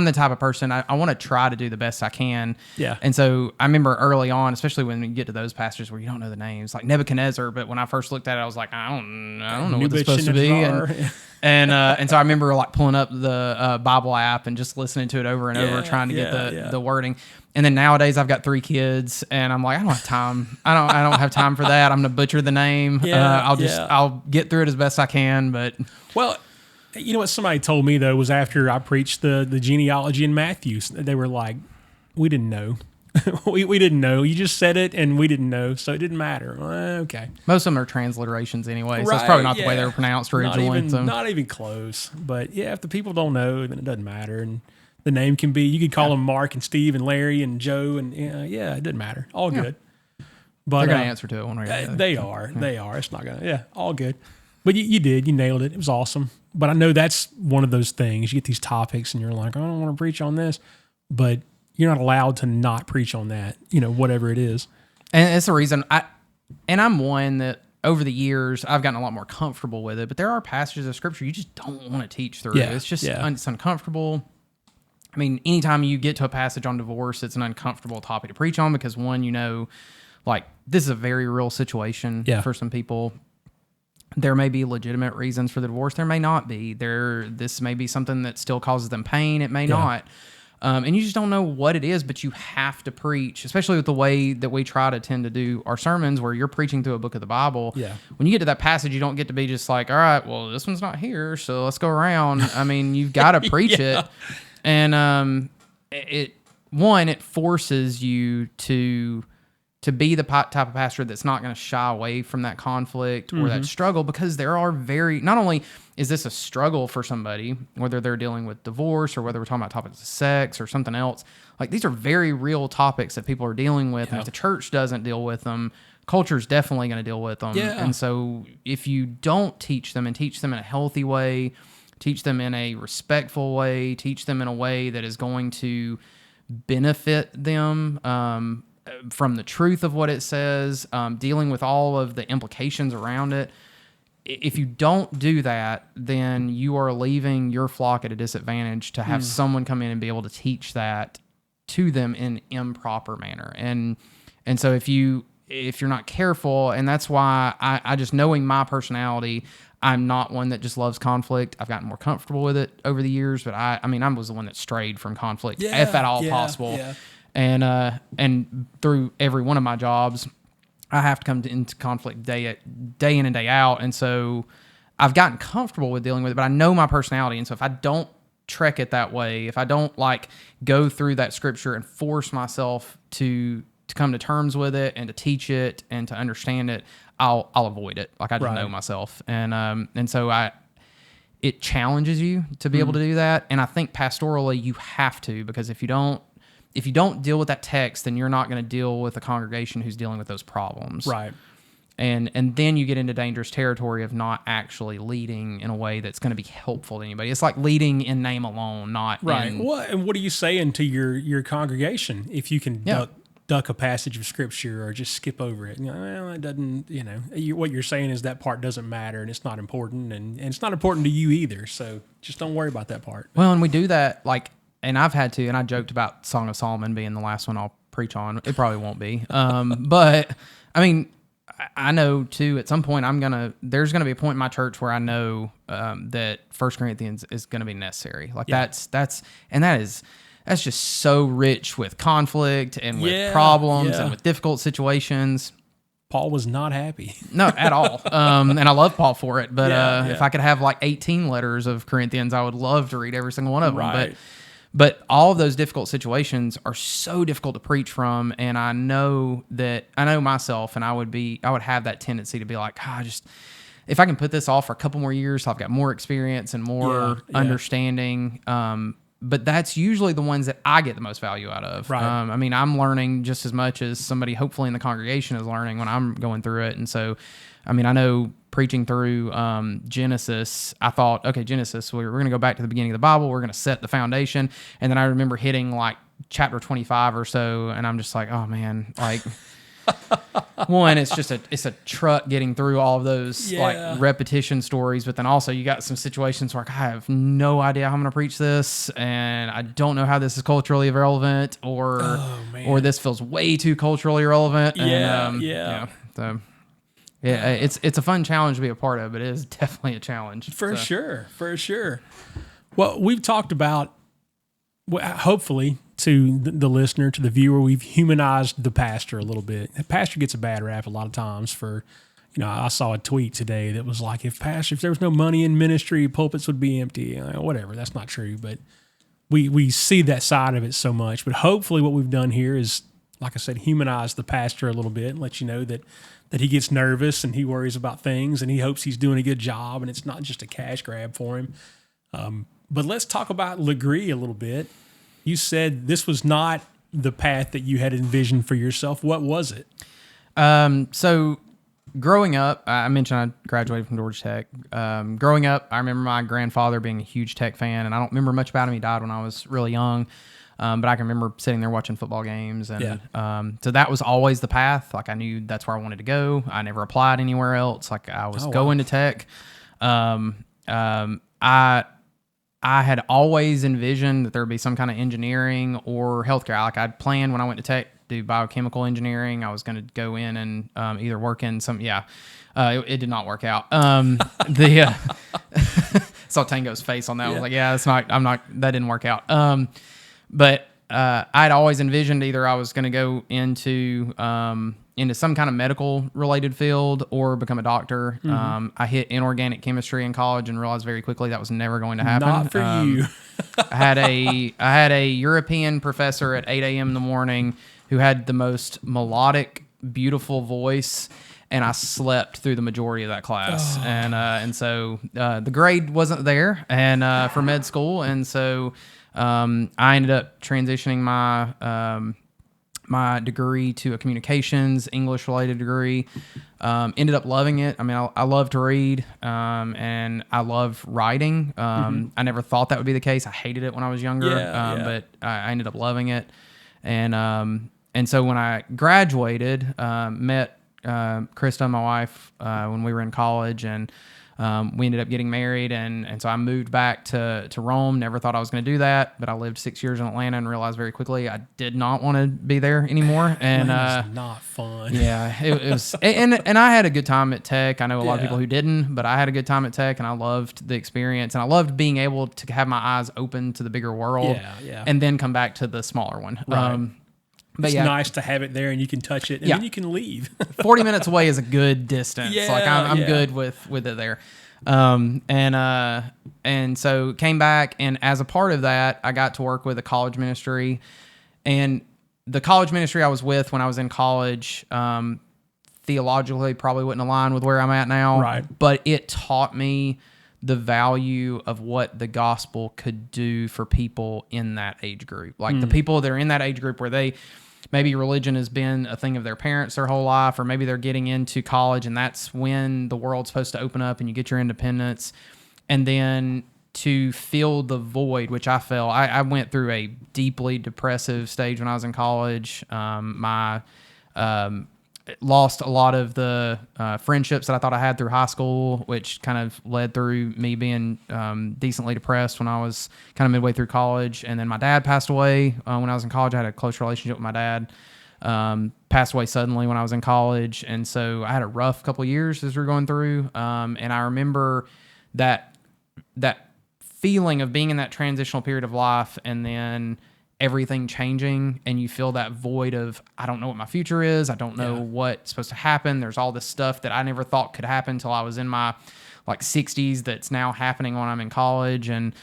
the type of person, I want to try to do the best I can. Yeah. And so I remember early on, especially when you get to those passages where you don't know the names, like Nebuchadnezzar, but when I first looked at it, I was like, I don't know what it's supposed to be. And so I remember like pulling up the Bible app and just listening to it over and over, trying to get the wording. And then nowadays I've got 3 kids, and I'm like, I don't have time. I don't have time for that. I'm gonna butcher the name. I'll get through it as best I can. But well, you know what somebody told me though was after I preached the genealogy in Matthew, they were like, we didn't know. we didn't know. You just said it, and we didn't know, so it didn't matter. Okay. Most of them are transliterations anyway, so it's probably not the way they were pronounced originally. Not even close. But yeah, if the people don't know, then it doesn't matter. And the name can be, you could call them Mark and Steve and Larry and Joe, and it doesn't matter. All good. But they're going to answer to it one way or the other. They are. They are. It's not going to, all good. But you did. You nailed it. It was awesome. But I know that's one of those things. You get these topics, and you're like, I don't want to preach on this. But you're not allowed to not preach on that, whatever it is. And it's the reason I'm one that over the years, I've gotten a lot more comfortable with it, but there are passages of scripture you just don't want to teach through. Yeah, it's just it's uncomfortable. I mean, anytime you get to a passage on divorce, it's an uncomfortable topic to preach on because one, like this is a very real situation for some people. There may be legitimate reasons for the divorce. There may not be. This may be something that still causes them pain. It may not. And you just don't know what it is, but you have to preach, especially with the way that we try to tend to do our sermons where you're preaching through a book of the Bible. Yeah. When you get to that passage, you don't get to be just like, all right, well, this one's not here, so let's go around. I mean, you've got to preach it. And it forces you to be the type of pastor that's not going to shy away from that conflict or that struggle, because there are not only is this a struggle for somebody, whether they're dealing with divorce or whether we're talking about topics of sex or something else, like these are very real topics that people are dealing with. And if the church doesn't deal with them, culture's definitely going to deal with them. Yeah. And so if you don't teach them and teach them in a healthy way, teach them in a respectful way, teach them in a way that is going to benefit them, from the truth of what it says, dealing with all of the implications around it. If you don't do that, then you are leaving your flock at a disadvantage to have someone come in and be able to teach that to them in improper manner. And so if you're not careful, and that's why I just, knowing my personality, I'm not one that just loves conflict. I've gotten more comfortable with it over the years, but I was the one that strayed from conflict, if at all possible. Yeah. And through every one of my jobs, I have to come into conflict day in and day out. And so I've gotten comfortable with dealing with it, but I know my personality. And so if I don't trek it that way, if I don't like go through that scripture and force myself to come to terms with it and to teach it and to understand it, I'll avoid it. Like I just know myself. And so it challenges you to be able to do that. And I think pastorally you have to, because if you don't deal with that text, then you're not going to deal with a congregation who's dealing with those problems. Right. And then you get into dangerous territory of not actually leading in a way that's going to be helpful to anybody. It's like leading in name alone, not in... And what are you saying to your congregation if you can duck a passage of scripture or just skip over it? Well, it doesn't, what you're saying is that part doesn't matter and it's not important, and it's not important to you either. So just don't worry about that part. Well, and we do that, and I've had to, and I joked about Song of Solomon being the last one I'll preach on. It probably won't be. But I mean, I know too, at some point there's going to be a point in my church where I know that 1 Corinthians is going to be necessary. Like that's just so rich with conflict and with problems and with difficult situations. Paul was not happy. No, at all. And I love Paul for it. But if I could have like 18 letters of Corinthians, I would love to read every single one of them. Right. But all of those difficult situations are so difficult to preach from. And I know myself, and I would have that tendency to be like, if I can put this off for a couple more years, so I've got more experience and more understanding. But that's usually the ones that I get the most value out of. Right. I mean, I'm learning just as much as somebody hopefully in the congregation is learning when I'm going through it. And so, I mean, I know preaching through Genesis, I thought, okay, Genesis, we're going to go back to the beginning of the Bible. We're going to set the foundation. And then I remember hitting like chapter 25 or so, and I'm just like, oh man, like... One, it's a truck getting through all of those like repetition stories, but then also you got some situations where I have no idea how I'm going to preach this, and I don't know how this is culturally relevant, or this feels way too culturally relevant. So it's a fun challenge to be a part of, but it is definitely a challenge for sure. Well, we've talked about, hopefully, to the listener, to the viewer, we've humanized the pastor a little bit. The pastor gets a bad rap a lot of times for, I saw a tweet today that was like, if there was no money in ministry, pulpits would be empty. Whatever, that's not true, but we see that side of it so much. But hopefully what we've done here is, like I said, humanize the pastor a little bit and let you know that he gets nervous and he worries about things and he hopes he's doing a good job and it's not just a cash grab for him. But let's talk about Legare a little bit. You said this was not the path that you had envisioned for yourself. What was it? So growing up, I mentioned I graduated from Georgia Tech. Growing up, I remember my grandfather being a huge Tech fan, and I don't remember much about him. He died when I was really young, but I can remember sitting there watching football games. And so that was always the path. Like I knew that's where I wanted to go. I never applied anywhere else. Like I was going to Tech. I had always envisioned that there would be some kind of engineering or healthcare. Like I'd planned when I went to Tech to do biochemical engineering. I was going to go in and either work in some. It did not work out. Saw Tango's face on that. I was like, that didn't work out. But I'd always envisioned either I was going to go into some kind of medical related field or become a doctor. Mm-hmm. I hit inorganic chemistry in college and realized very quickly that was never going to happen. Not for you. I had a European professor at 8 a.m. in the morning who had the most melodic, beautiful voice, and I slept through the majority of that class. And so the grade wasn't there and for med school, and so I ended up transitioning my degree to a communications, English-related degree. Ended up loving it. I mean, I love to read, and I love writing. I never thought that would be the case. I hated it when I was younger, but I ended up loving it. And so when I graduated, met Krista, my wife, when we were in college, and we ended up getting married, and so I moved back to Rome. Never thought I was going to do that, but I lived 6 years in Atlanta and realized very quickly I did not want to be there anymore. And Atlanta's not fun. Yeah, it was. And I had a good time at Tech. I know a lot of people who didn't, but I had a good time at Tech, and I loved the experience, and I loved being able to have my eyes open to the bigger world, and then come back to the smaller one. Right. But it's nice to have it there and you can touch it and then you can leave. 40 minutes away is a good distance. I'm good with it there. And so came back, and as a part of that, I got to work with a college ministry, and the college ministry I was with when I was in college, theologically probably wouldn't align with where I'm at now. Right. But it taught me the value of what the gospel could do for people in that age group. Like the people that are in that age group where maybe religion has been a thing of their parents their whole life, or maybe they're getting into college and that's when the world's supposed to open up and you get your independence. And then to fill the void, which I felt, I went through a deeply depressive stage when I was in college. Lost a lot of the friendships that I thought I had through high school, which kind of led through me being decently depressed when I was kind of midway through college. And then my dad passed away when I was in college. I had a close relationship with my dad. passed away suddenly when I was in college. And so I had a rough couple of years as we were going through. And I remember that feeling of being in that transitional period of life and then everything changing, and you feel that void of, I don't know what my future is. I don't know what's supposed to happen. There's all this stuff that I never thought could happen until I was in my 60s that's now happening when I'm in college. And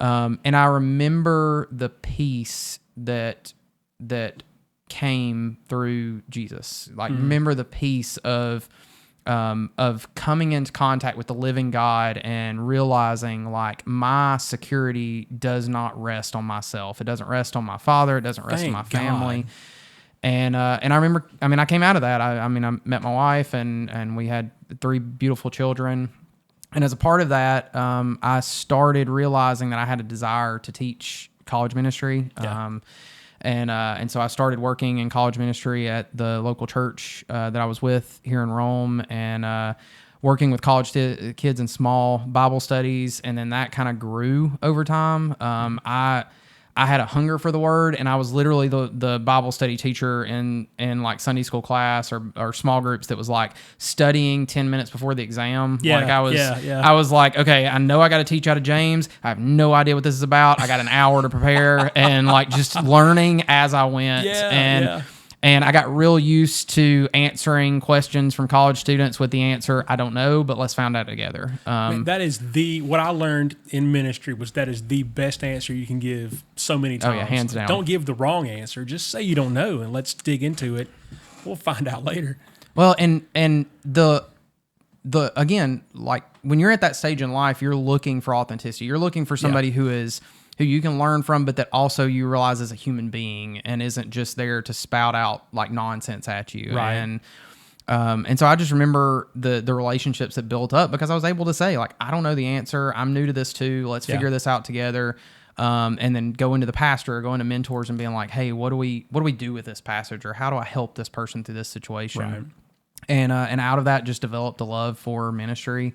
I remember the peace that came through Jesus. Remember the peace of coming into contact with the living God and realizing my security does not rest on myself. It doesn't rest on my father. It doesn't rest on my family. God. And I remember, I came out of that. I met my wife and we had 3 beautiful children. And as a part of that, I started realizing that I had a desire to teach college ministry. Yeah. And so I started working in college ministry at the local church that I was with here in Rome, and working with college kids in small Bible studies. And then that kind of grew over time. I had a hunger for the word, and I was literally the Bible study teacher in Sunday school class or small groups that was studying 10 minutes before the exam. Yeah, I was like, okay, I know I got to teach out of James. I have no idea what this is about. I got an hour to prepare, and just learning as I went. And I got real used to answering questions from college students with the answer, I don't know, but let's find out together. That is what I learned in ministry that is the best answer you can give so many times. Oh, yeah, hands down. Don't give the wrong answer. Just say you don't know, and let's dig into it. We'll find out later. Well, and the again, when you're at that stage in life, you're looking for authenticity. You're looking for somebody who you can learn from, but that also you realize is a human being and isn't just there to spout out nonsense at you. Right. And so I just remember the relationships that built up because I was able to say, I don't know the answer. I'm new to this too. Let's figure this out together. And then go into the pastor or go into mentors and being like, hey, what do we do with this passage, or how do I help this person through this situation? Right. And out of that just developed a love for ministry.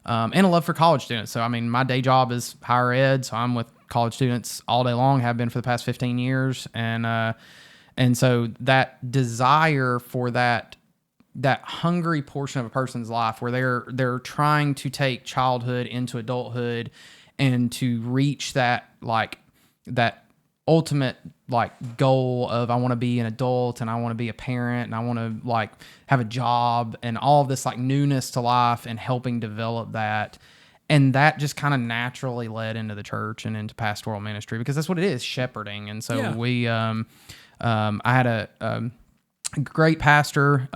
And a love for college students. So, my day job is higher ed, so I'm with college students all day long, have been for the past 15 years. And so that desire for that hungry portion of a person's life where they're trying to take childhood into adulthood and to reach that ultimate goal of I want to be an adult and I want to be a parent and I want to have a job and all of this newness to life and helping develop that. And that just kind of naturally led into the church and into pastoral ministry because that's what it is, shepherding. And so we, I had a great pastor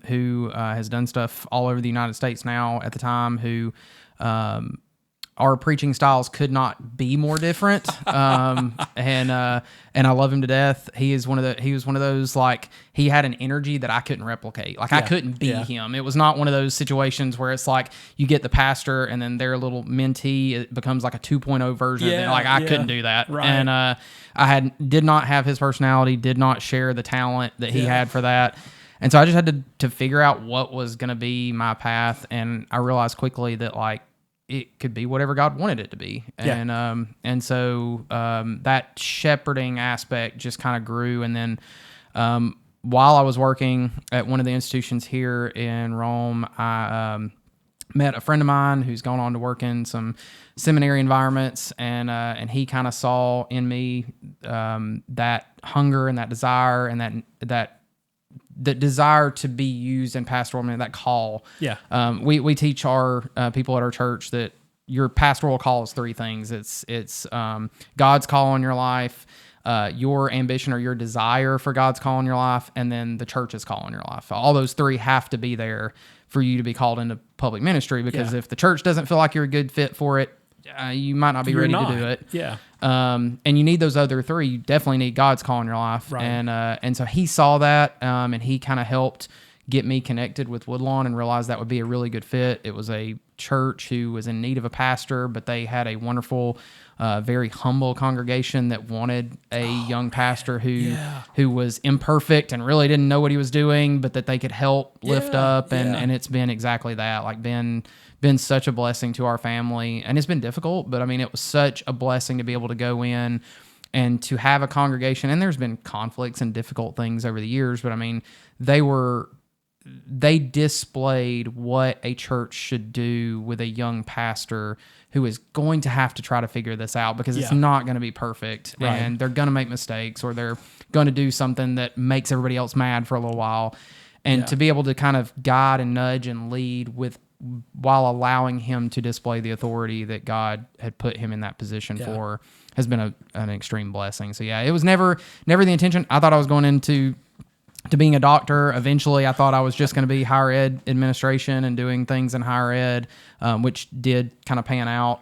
who has done stuff all over the United States now at the time who our preaching styles could not be more different. And I love him to death. He was one of those, he had an energy that I couldn't replicate. I couldn't be him. It was not one of those situations where it's you get the pastor and then their little mentee, it becomes a 2.0 version. Yeah, I couldn't do that. Right. And did not have his personality, did not share the talent that he had for that. And so I just had to figure out what was going to be my path. And I realized quickly that it could be whatever God wanted it to be. And so that shepherding aspect just kind of grew. And then while I was working at one of the institutions here in Rome, I met a friend of mine who's gone on to work in some seminary environments, and he kind of saw in me that hunger and that desire and that desire to be used in pastoral ministry, that call. Yeah. We teach our people at our church that your pastoral call is 3 things. It's God's call on your life, your ambition or your desire for God's call on your life, and then the church's call on your life. All those 3 have to be there for you to be called into public ministry, because if the church doesn't feel like you're a good fit for it, you might not be ready to do it. Yeah. And you need those other 3. You definitely need God's call in your life. Right. And so he saw that, and he kind of helped get me connected with Woodlawn and realized that would be a really good fit. It was a church who was in need of a pastor, but they had a wonderful, very humble congregation that wanted a young pastor who was imperfect and really didn't know what he was doing, but that they could help lift up. And it's been exactly that, been such a blessing to our family. And it's been difficult, but it was such a blessing to be able to go in and to have a congregation, and there's been conflicts and difficult things over the years, but I mean, they displayed what a church should do with a young pastor who is going to have to try to figure this out, because it's not going to be perfect, and they're going to make mistakes, or they're going to do something that makes everybody else mad for a little while. And to be able to kind of guide and nudge and lead while allowing him to display the authority that God had put him in that position for has been an extreme blessing. So it was never the intention. I thought I was going into being a doctor. Eventually, I thought I was just going to be higher ed administration and doing things in higher ed, which did kind of pan out.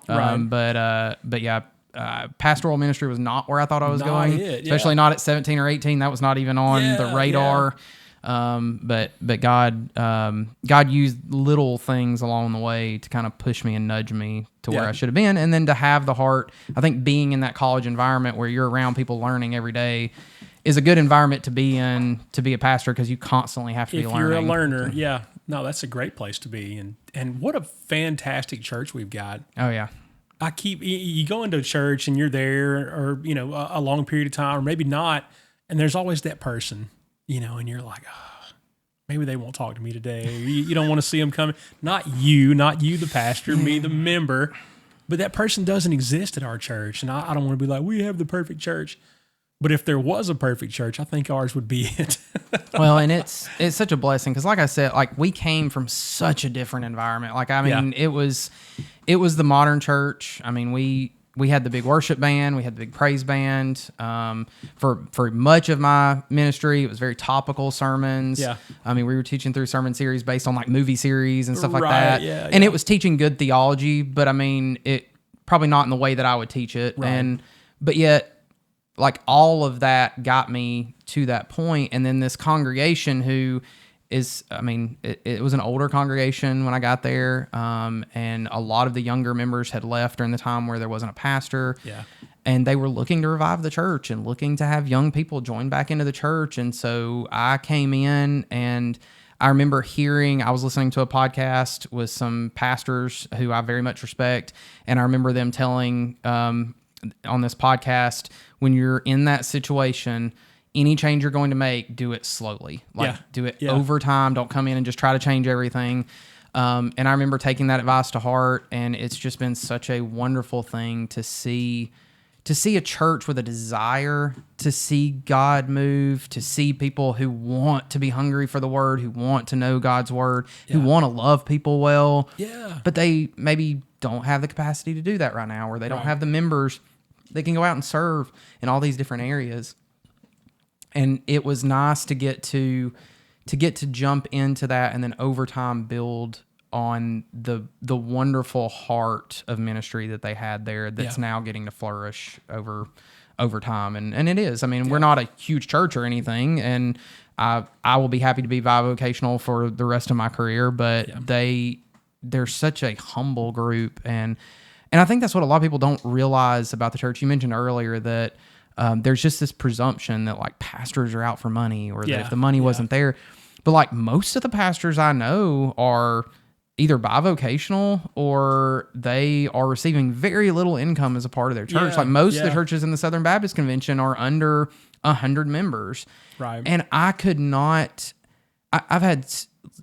Pastoral ministry was not where I thought I was going, especially not at 17 or 18. That was not even on the radar. But God used little things along the way to kind of push me and nudge me to where I should have been. And then to have the heart, I think being in that college environment where you're around people learning every day is a good environment to be in, to be a pastor, because you constantly have to be learning. If you're a learner, no, that's a great place to be. And what a fantastic church we've got. Oh yeah. You go into a church and you're there, or, a long period of time, or maybe not. And there's always that person, and you're like, maybe they won't talk to me today. You don't want to see them coming. Not you, the pastor, me, the member. But that person doesn't exist at our church. And I don't want to be like, we have the perfect church. But if there was a perfect church, I think ours would be it. Well, and it's such a blessing, because like I said, like we came from such a different environment. Like, I mean, it was the modern church. I mean, we had the big worship band, we had the big praise band. For much of my ministry, it was very topical sermons. Yeah. I mean, we were teaching through sermon series based on like movie series and stuff like that. Yeah, and it was teaching good theology, but I mean, it probably not in the way that I would teach it. Right. But yet, like, all of that got me to that point. And then this congregation who is, I mean, it was an older congregation when I got there. And a lot of the younger members had left during the time where there wasn't a pastor. Yeah. And they were looking to revive the church and looking to have young people join back into the church. And so I came in, and I remember I was listening to a podcast with some pastors who I very much respect. And I remember them telling, on this podcast, when you're in that situation, any change you're going to make, do it slowly. Do it over time. Don't come in and just try to change everything. And I remember taking that advice to heart, and it's just been such a wonderful thing to see a church with a desire to see God move, to see people who want to be hungry for the word, who want to know God's word, who want to love people well. Yeah. But they maybe don't have the capacity to do that right now, or they don't have the members that can go out and serve in all these different areas. And it was nice to get to jump into that, and then over time build on the wonderful heart of ministry that they had there that's now getting to flourish over time. And it is. I mean, we're not a huge church or anything, and I will be happy to be bivocational for the rest of my career, but they're such a humble group, and I think that's what a lot of people don't realize about the church. You mentioned earlier that there's just this presumption that like pastors are out for money, or that if the money wasn't there. But like most of the pastors I know are either bivocational, or they are receiving very little income as a part of their church. Like most of the churches in the Southern Baptist Convention are under 100 members. Right. And I could not... I've had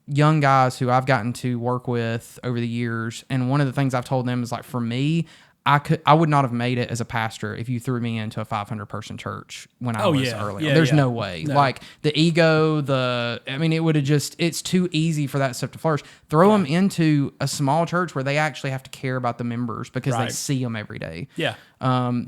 young guys who I've gotten to work with over the years, and one of the things I've told them is like, for me, I would not have made it as a pastor if you threw me into a 500 person church when I was early. There's no way. No. Like the ego, it would have it's too easy for that stuff to flourish. Throw them into a small church where they actually have to care about the members, because they see them every day. Yeah.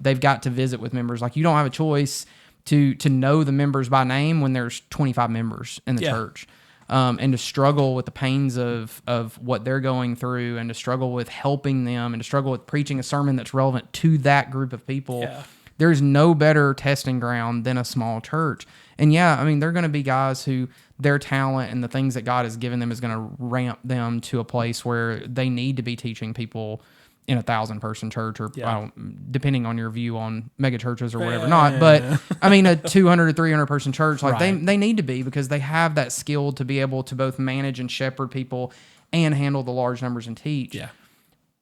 They've got to visit with members. Like, you don't have a choice to know the members by name when there's 25 members in the church. And to struggle with the pains of what they're going through, and to struggle with helping them, and to struggle with preaching a sermon that's relevant to that group of people. Yeah. There's no better testing ground than a small church. And they're going to be guys who their talent and the things that God has given them is going to ramp them to a place where they need to be teaching people in 1,000 person church, or depending on your view on mega churches or whatever, but I mean, a 200 or 300 person church, like they need to be, because they have that skill to be able to both manage and shepherd people and handle the large numbers and teach. Yeah.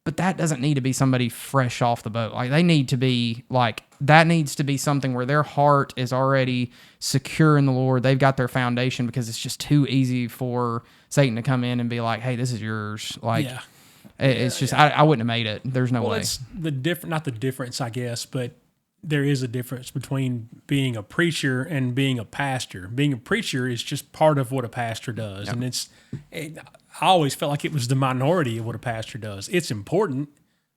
But that doesn't need to be somebody fresh off the boat. Like they need to be like, that needs to be something where their heart is already secure in the Lord. They've got their foundation, because it's just too easy for Satan to come in and be like, hey, this is yours. Like, it's just, I wouldn't have made it. There's no way. It's not the difference, I guess, but there is a difference between being a preacher and being a pastor. Being a preacher is just part of what a pastor does. Yep. And I always felt like it was the minority of what a pastor does. It's important,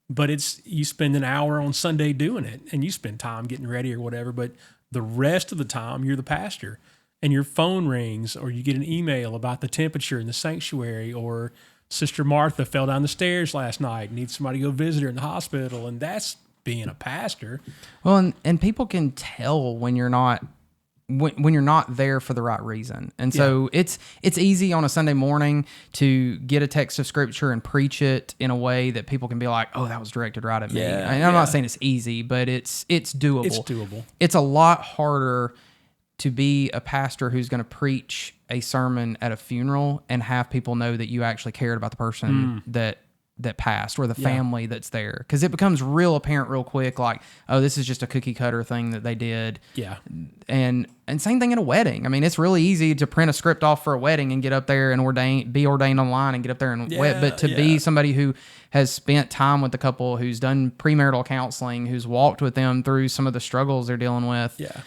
but you spend an hour on Sunday doing it, and you spend time getting ready or whatever, but the rest of the time you're the pastor, and your phone rings, or you get an email about the temperature in the sanctuary, or Sister Martha fell down the stairs last night, needs somebody to go visit her in the hospital, and that's being a pastor. Well, and people can tell when you're not when you're not there for the right reason. And so it's easy on a Sunday morning to get a text of scripture and preach it in a way that people can be like, oh, that was directed right at me. And I'm not saying it's easy, but it's doable. It's doable. It's a lot harder to be a pastor who's going to preach a sermon at a funeral and have people know that you actually cared about the person that passed, or the family that's there. Because it becomes real apparent real quick, like, oh, this is just a cookie cutter thing that they did. Yeah. And same thing at a wedding. I mean, it's really easy to print a script off for a wedding and get up there and be ordained online and get up there and but to be somebody who has spent time with the couple, who's done premarital counseling, who's walked with them through some of the struggles they're dealing with. Yeah.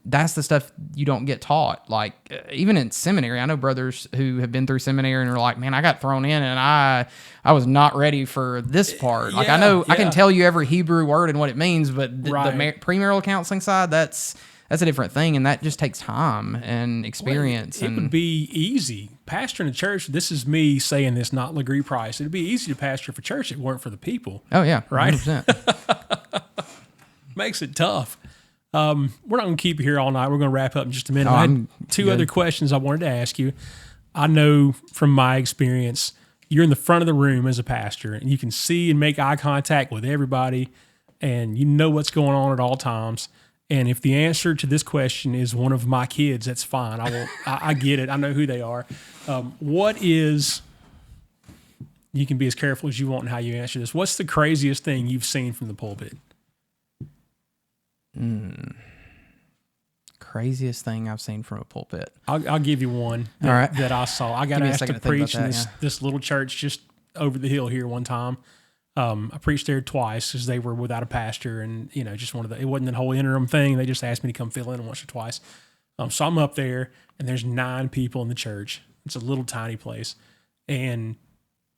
That's the stuff you don't get taught. Like, even in seminary, I know brothers who have been through seminary and are like, man, I got thrown in and I was not ready for this part. Like, I know I can tell you every Hebrew word and what it means, but the premarital counseling side, that's a different thing. And that just takes time and experience. It would be easy. Pastoring a church, this is me saying this, not Legare Price. It'd be easy to pastor for church if it weren't for the people. Oh yeah. Right? 100%. Makes it tough. We're not going to keep you here all night. We're going to wrap up in just a minute. I had two other questions I wanted to ask you. I know from my experience, you're in the front of the room as a pastor, and you can see and make eye contact with everybody, and you know what's going on at all times. And if the answer to this question is one of my kids, that's fine. I get it. I know who they are. You can be as careful as you want in how you answer this. What's the craziest thing you've seen from the pulpit? Craziest thing I've seen from a pulpit. I'll give you one that I saw. I got asked to preach in this little church just over the hill here one time. I preached there twice because they were without a pastor, and just it wasn't that whole interim thing. They just asked me to come fill in once or twice. So I'm up there, and there's 9 people in the church. It's a little tiny place, and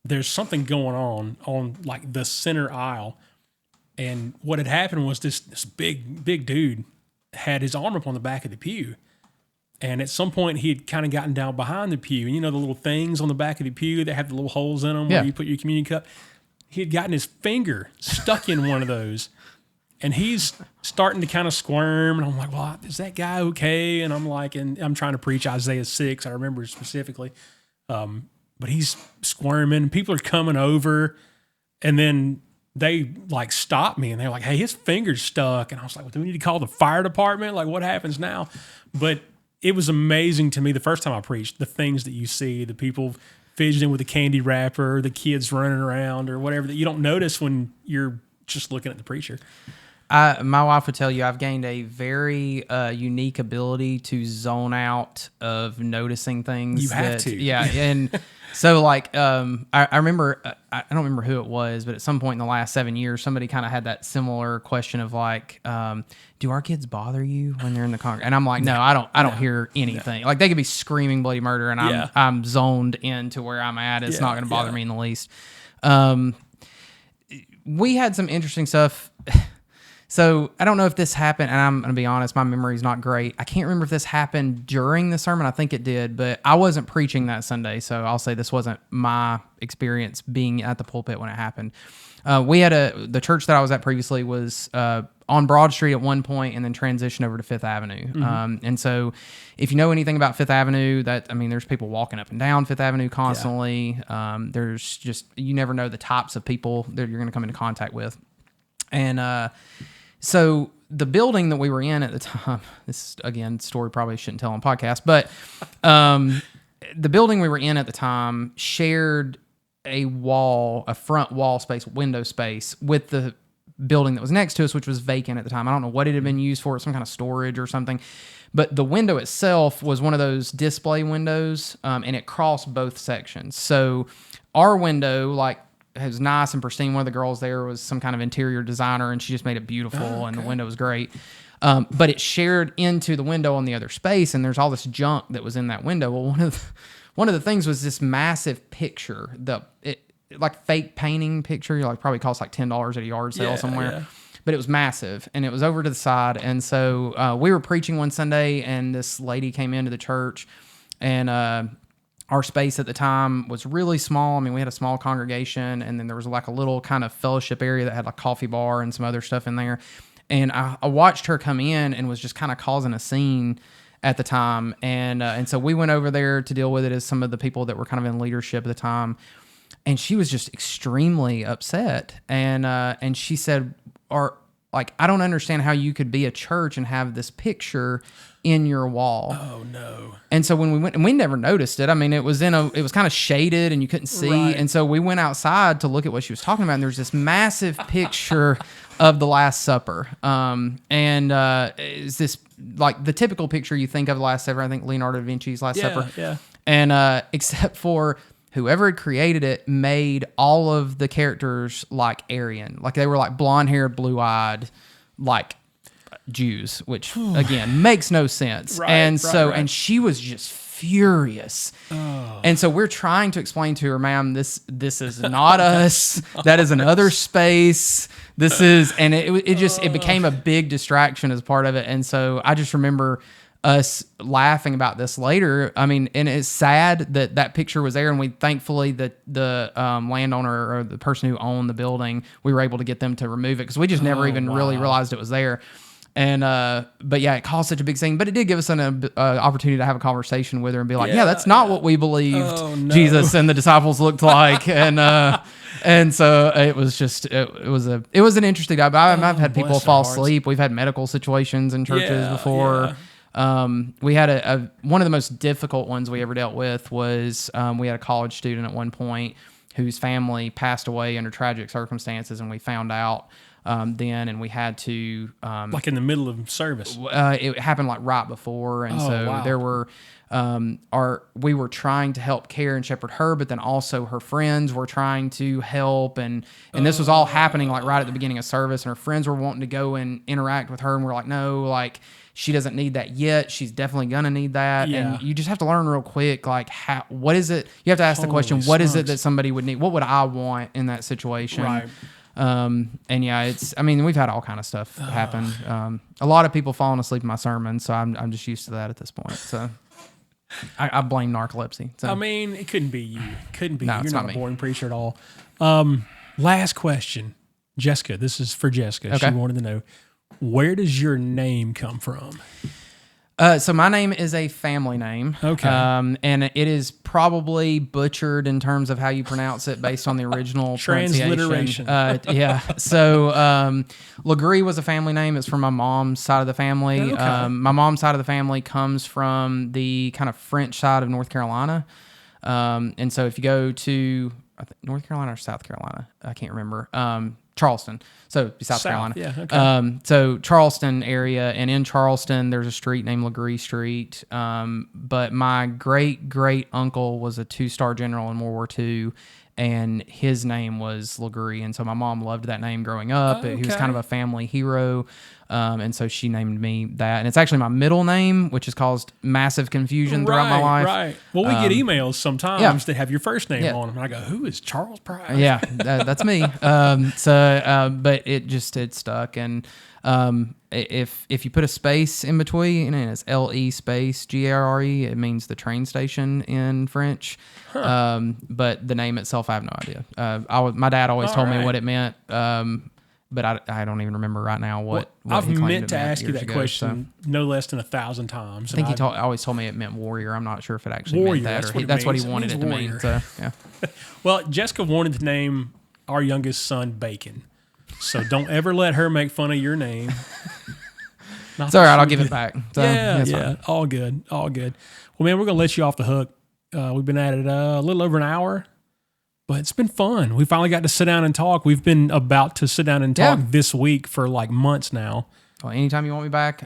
there's something going on like the center aisle. And what had happened was this big dude had his arm up on the back of the pew. And at some point, he had kind of gotten down behind the pew. And the little things on the back of the pew that have the little holes in them where you put your communion cup. He had gotten his finger stuck in one of those. And he's starting to kind of squirm. And I'm like, well, is that guy okay? And I'm like, and I'm trying to preach Isaiah 6. I remember specifically. But he's squirming. People are coming over. And then they stopped me and they're like, hey, his finger's stuck. And I was like, well, do we need to call the fire department? Like, what happens now? But it was amazing to me the first time I preached, the things that you see, the people fidgeting with a candy wrapper, the kids running around or whatever that you don't notice when you're just looking at the preacher. My wife would tell you I've gained a very unique ability to zone out of noticing things. You have to. Yeah. And so I remember, I don't remember who it was, but at some point in the last 7 years, somebody kind of had that similar question of do our kids bother you when they're in the congregation? And I'm like, no, I don't hear anything. No. Like, they could be screaming bloody murder and I'm zoned into where I'm at. It's not going to bother me in the least. We had some interesting stuff. So I don't know if this happened, and I'm going to be honest, my memory's not great. I can't remember if this happened during the sermon. I think it did, but I wasn't preaching that Sunday, so I'll say this wasn't my experience being at the pulpit when it happened. We had the church that I was at previously was on Broad Street at one point and then transitioned over to Fifth Avenue. Mm-hmm. And so if you know anything about Fifth Avenue, there's people walking up and down Fifth Avenue constantly. Yeah. There's just, you never know the types of people that you're going to come into contact with. And so the building that we were in at the time, this, again, story probably shouldn't tell on podcast, but the building we were in at the time shared a front wall space, window space with the building that was next to us, which was vacant at the time. I don't know what it had been used for, some kind of storage or something. But the window itself was one of those display windows, and it crossed both sections. So our window, like, it was nice and pristine. One of the girls there was some kind of interior designer, and she just made it beautiful, and the window was great. But it shared into the window on the other space, and there's all this junk that was in that window. Well, one of the things was this massive picture, like fake painting picture. Probably cost like $10 at a yard sale somewhere. Yeah. But it was massive, and it was over to the side. And so we were preaching one Sunday, and this lady came into the church, and our space at the time was really small. I mean, we had a small congregation, and then there was like a little kind of fellowship area that had like coffee bar and some other stuff in there. And I watched her come in and was just kind of causing a scene at the time. And so we went over there to deal with it as some of the people that were kind of in leadership at the time. And she was just extremely upset. And she said, I don't understand how you could be a church and have this picture in your wall. Oh no. And so when we went, and we never noticed it. I mean, it was kind of shaded and you couldn't see. Right. And so we went outside to look at what she was talking about, and there's this massive picture of the Last Supper. Is this like the typical picture you think of the Last Supper? I think Leonardo da Vinci's Last Supper. Yeah. And except for whoever had created it made all of the characters like Aryan. Like they were like blonde-haired, blue-eyed, like Jews, which again makes no sense. Right, and she was just furious. Oh. And so we're trying to explain to her, ma'am, this is not us. That is another space. This is, and it became a big distraction as part of it. And so I just remember us laughing about this later. I mean, and it's sad that picture was there, and we thankfully the landowner or the person who owned the building, we were able to get them to remove it because we just never even really realized it was there. And but yeah, it caused such a big scene, but it did give us an opportunity to have a conversation with her and be like, that's not what we believed Jesus and the disciples looked like. And so it was just it was an interesting day. I've had people fall asleep. We've had medical situations in churches before. We had one of the most difficult ones we ever dealt with was we had a college student at one point whose family passed away under tragic circumstances, and we found out then, and we had to like in the middle of service. It happened like right before, and there were we were trying to help care and shepherd her, but then also her friends were trying to help, and this was all happening like right at the beginning of service, and her friends were wanting to go and interact with her, and we're like, no, like she doesn't need that yet. She's definitely gonna need that, and you just have to learn real quick, like what is it? You have to ask the question, what is it that somebody would need? What would I want in that situation? Right. And we've had all kind of stuff happen. A lot of people falling asleep in my sermons, so I'm just used to that at this point. So I blame narcolepsy. So. I mean, it couldn't be you. You're not a boring preacher at all. Last question, Jessica. This is for Jessica. Okay. She wanted to know, where does your name come from? So my name is a family name. Okay. And it is probably butchered in terms of how you pronounce it based on the original transliteration. So Legare was a family name. It's from my mom's side of the family. Okay. My mom's side of the family comes from the kind of French side of North Carolina. And so if you go to North Carolina or South Carolina, I can't remember. Charleston. So South Carolina. Yeah, okay. So Charleston area, and in Charleston there's a street named Legare Street. But my great uncle was a 2-star general in World War II, and his name was Legare, and so my mom loved that name growing up. He was kind of a family hero. And so she named me that. And it's actually my middle name, which has caused massive confusion throughout my life. Right. Well, we get emails sometimes that have your first name on them. And I go, who is Charles Price? Yeah, that's me. But it stuck. And if you put a space in between, and it's LE space GARE, it means the train station in French. Huh. But the name itself, I have no idea. My dad always told me what it meant. But I don't even remember right now what I've meant to ask you that question no less than 1,000 times. I think he always told me it meant warrior. I'm not sure if it actually meant that, or that's what he wanted it to mean. So, yeah. Well, Jessica wanted to name our youngest son Bacon, so don't ever let her make fun of your name. It's all right. I'll give it back. So, yeah. All good. Well, man, we're gonna let you off the hook. We've been at it a little over an hour. But it's been fun. We finally got to sit down and talk. We've been about to sit down and talk this week for like months now. Well, anytime you want me back,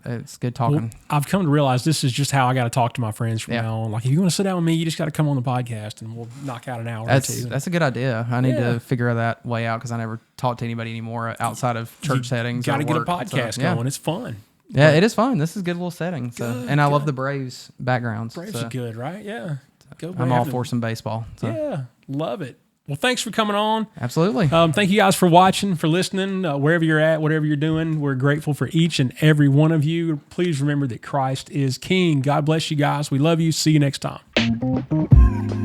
it's good talking. Well, I've come to realize this is just how I got to talk to my friends from now on. Like, if you want to sit down with me, you just got to come on the podcast and we'll knock out an hour or two. That's a good idea. I need to figure that way out because I never talk to anybody anymore outside of church settings. Got to get a podcast going. It's fun. Yeah, it is fun. This is a good little setting. So, I love the Braves backgrounds. Braves are good, right? Yeah. Go I'm all for some baseball. So. Yeah, love it. Well, thanks for coming on. Absolutely. Thank you guys for watching, for listening, wherever you're at, whatever you're doing. We're grateful for each and every one of you. Please remember that Christ is King. God bless you guys. We love you. See you next time.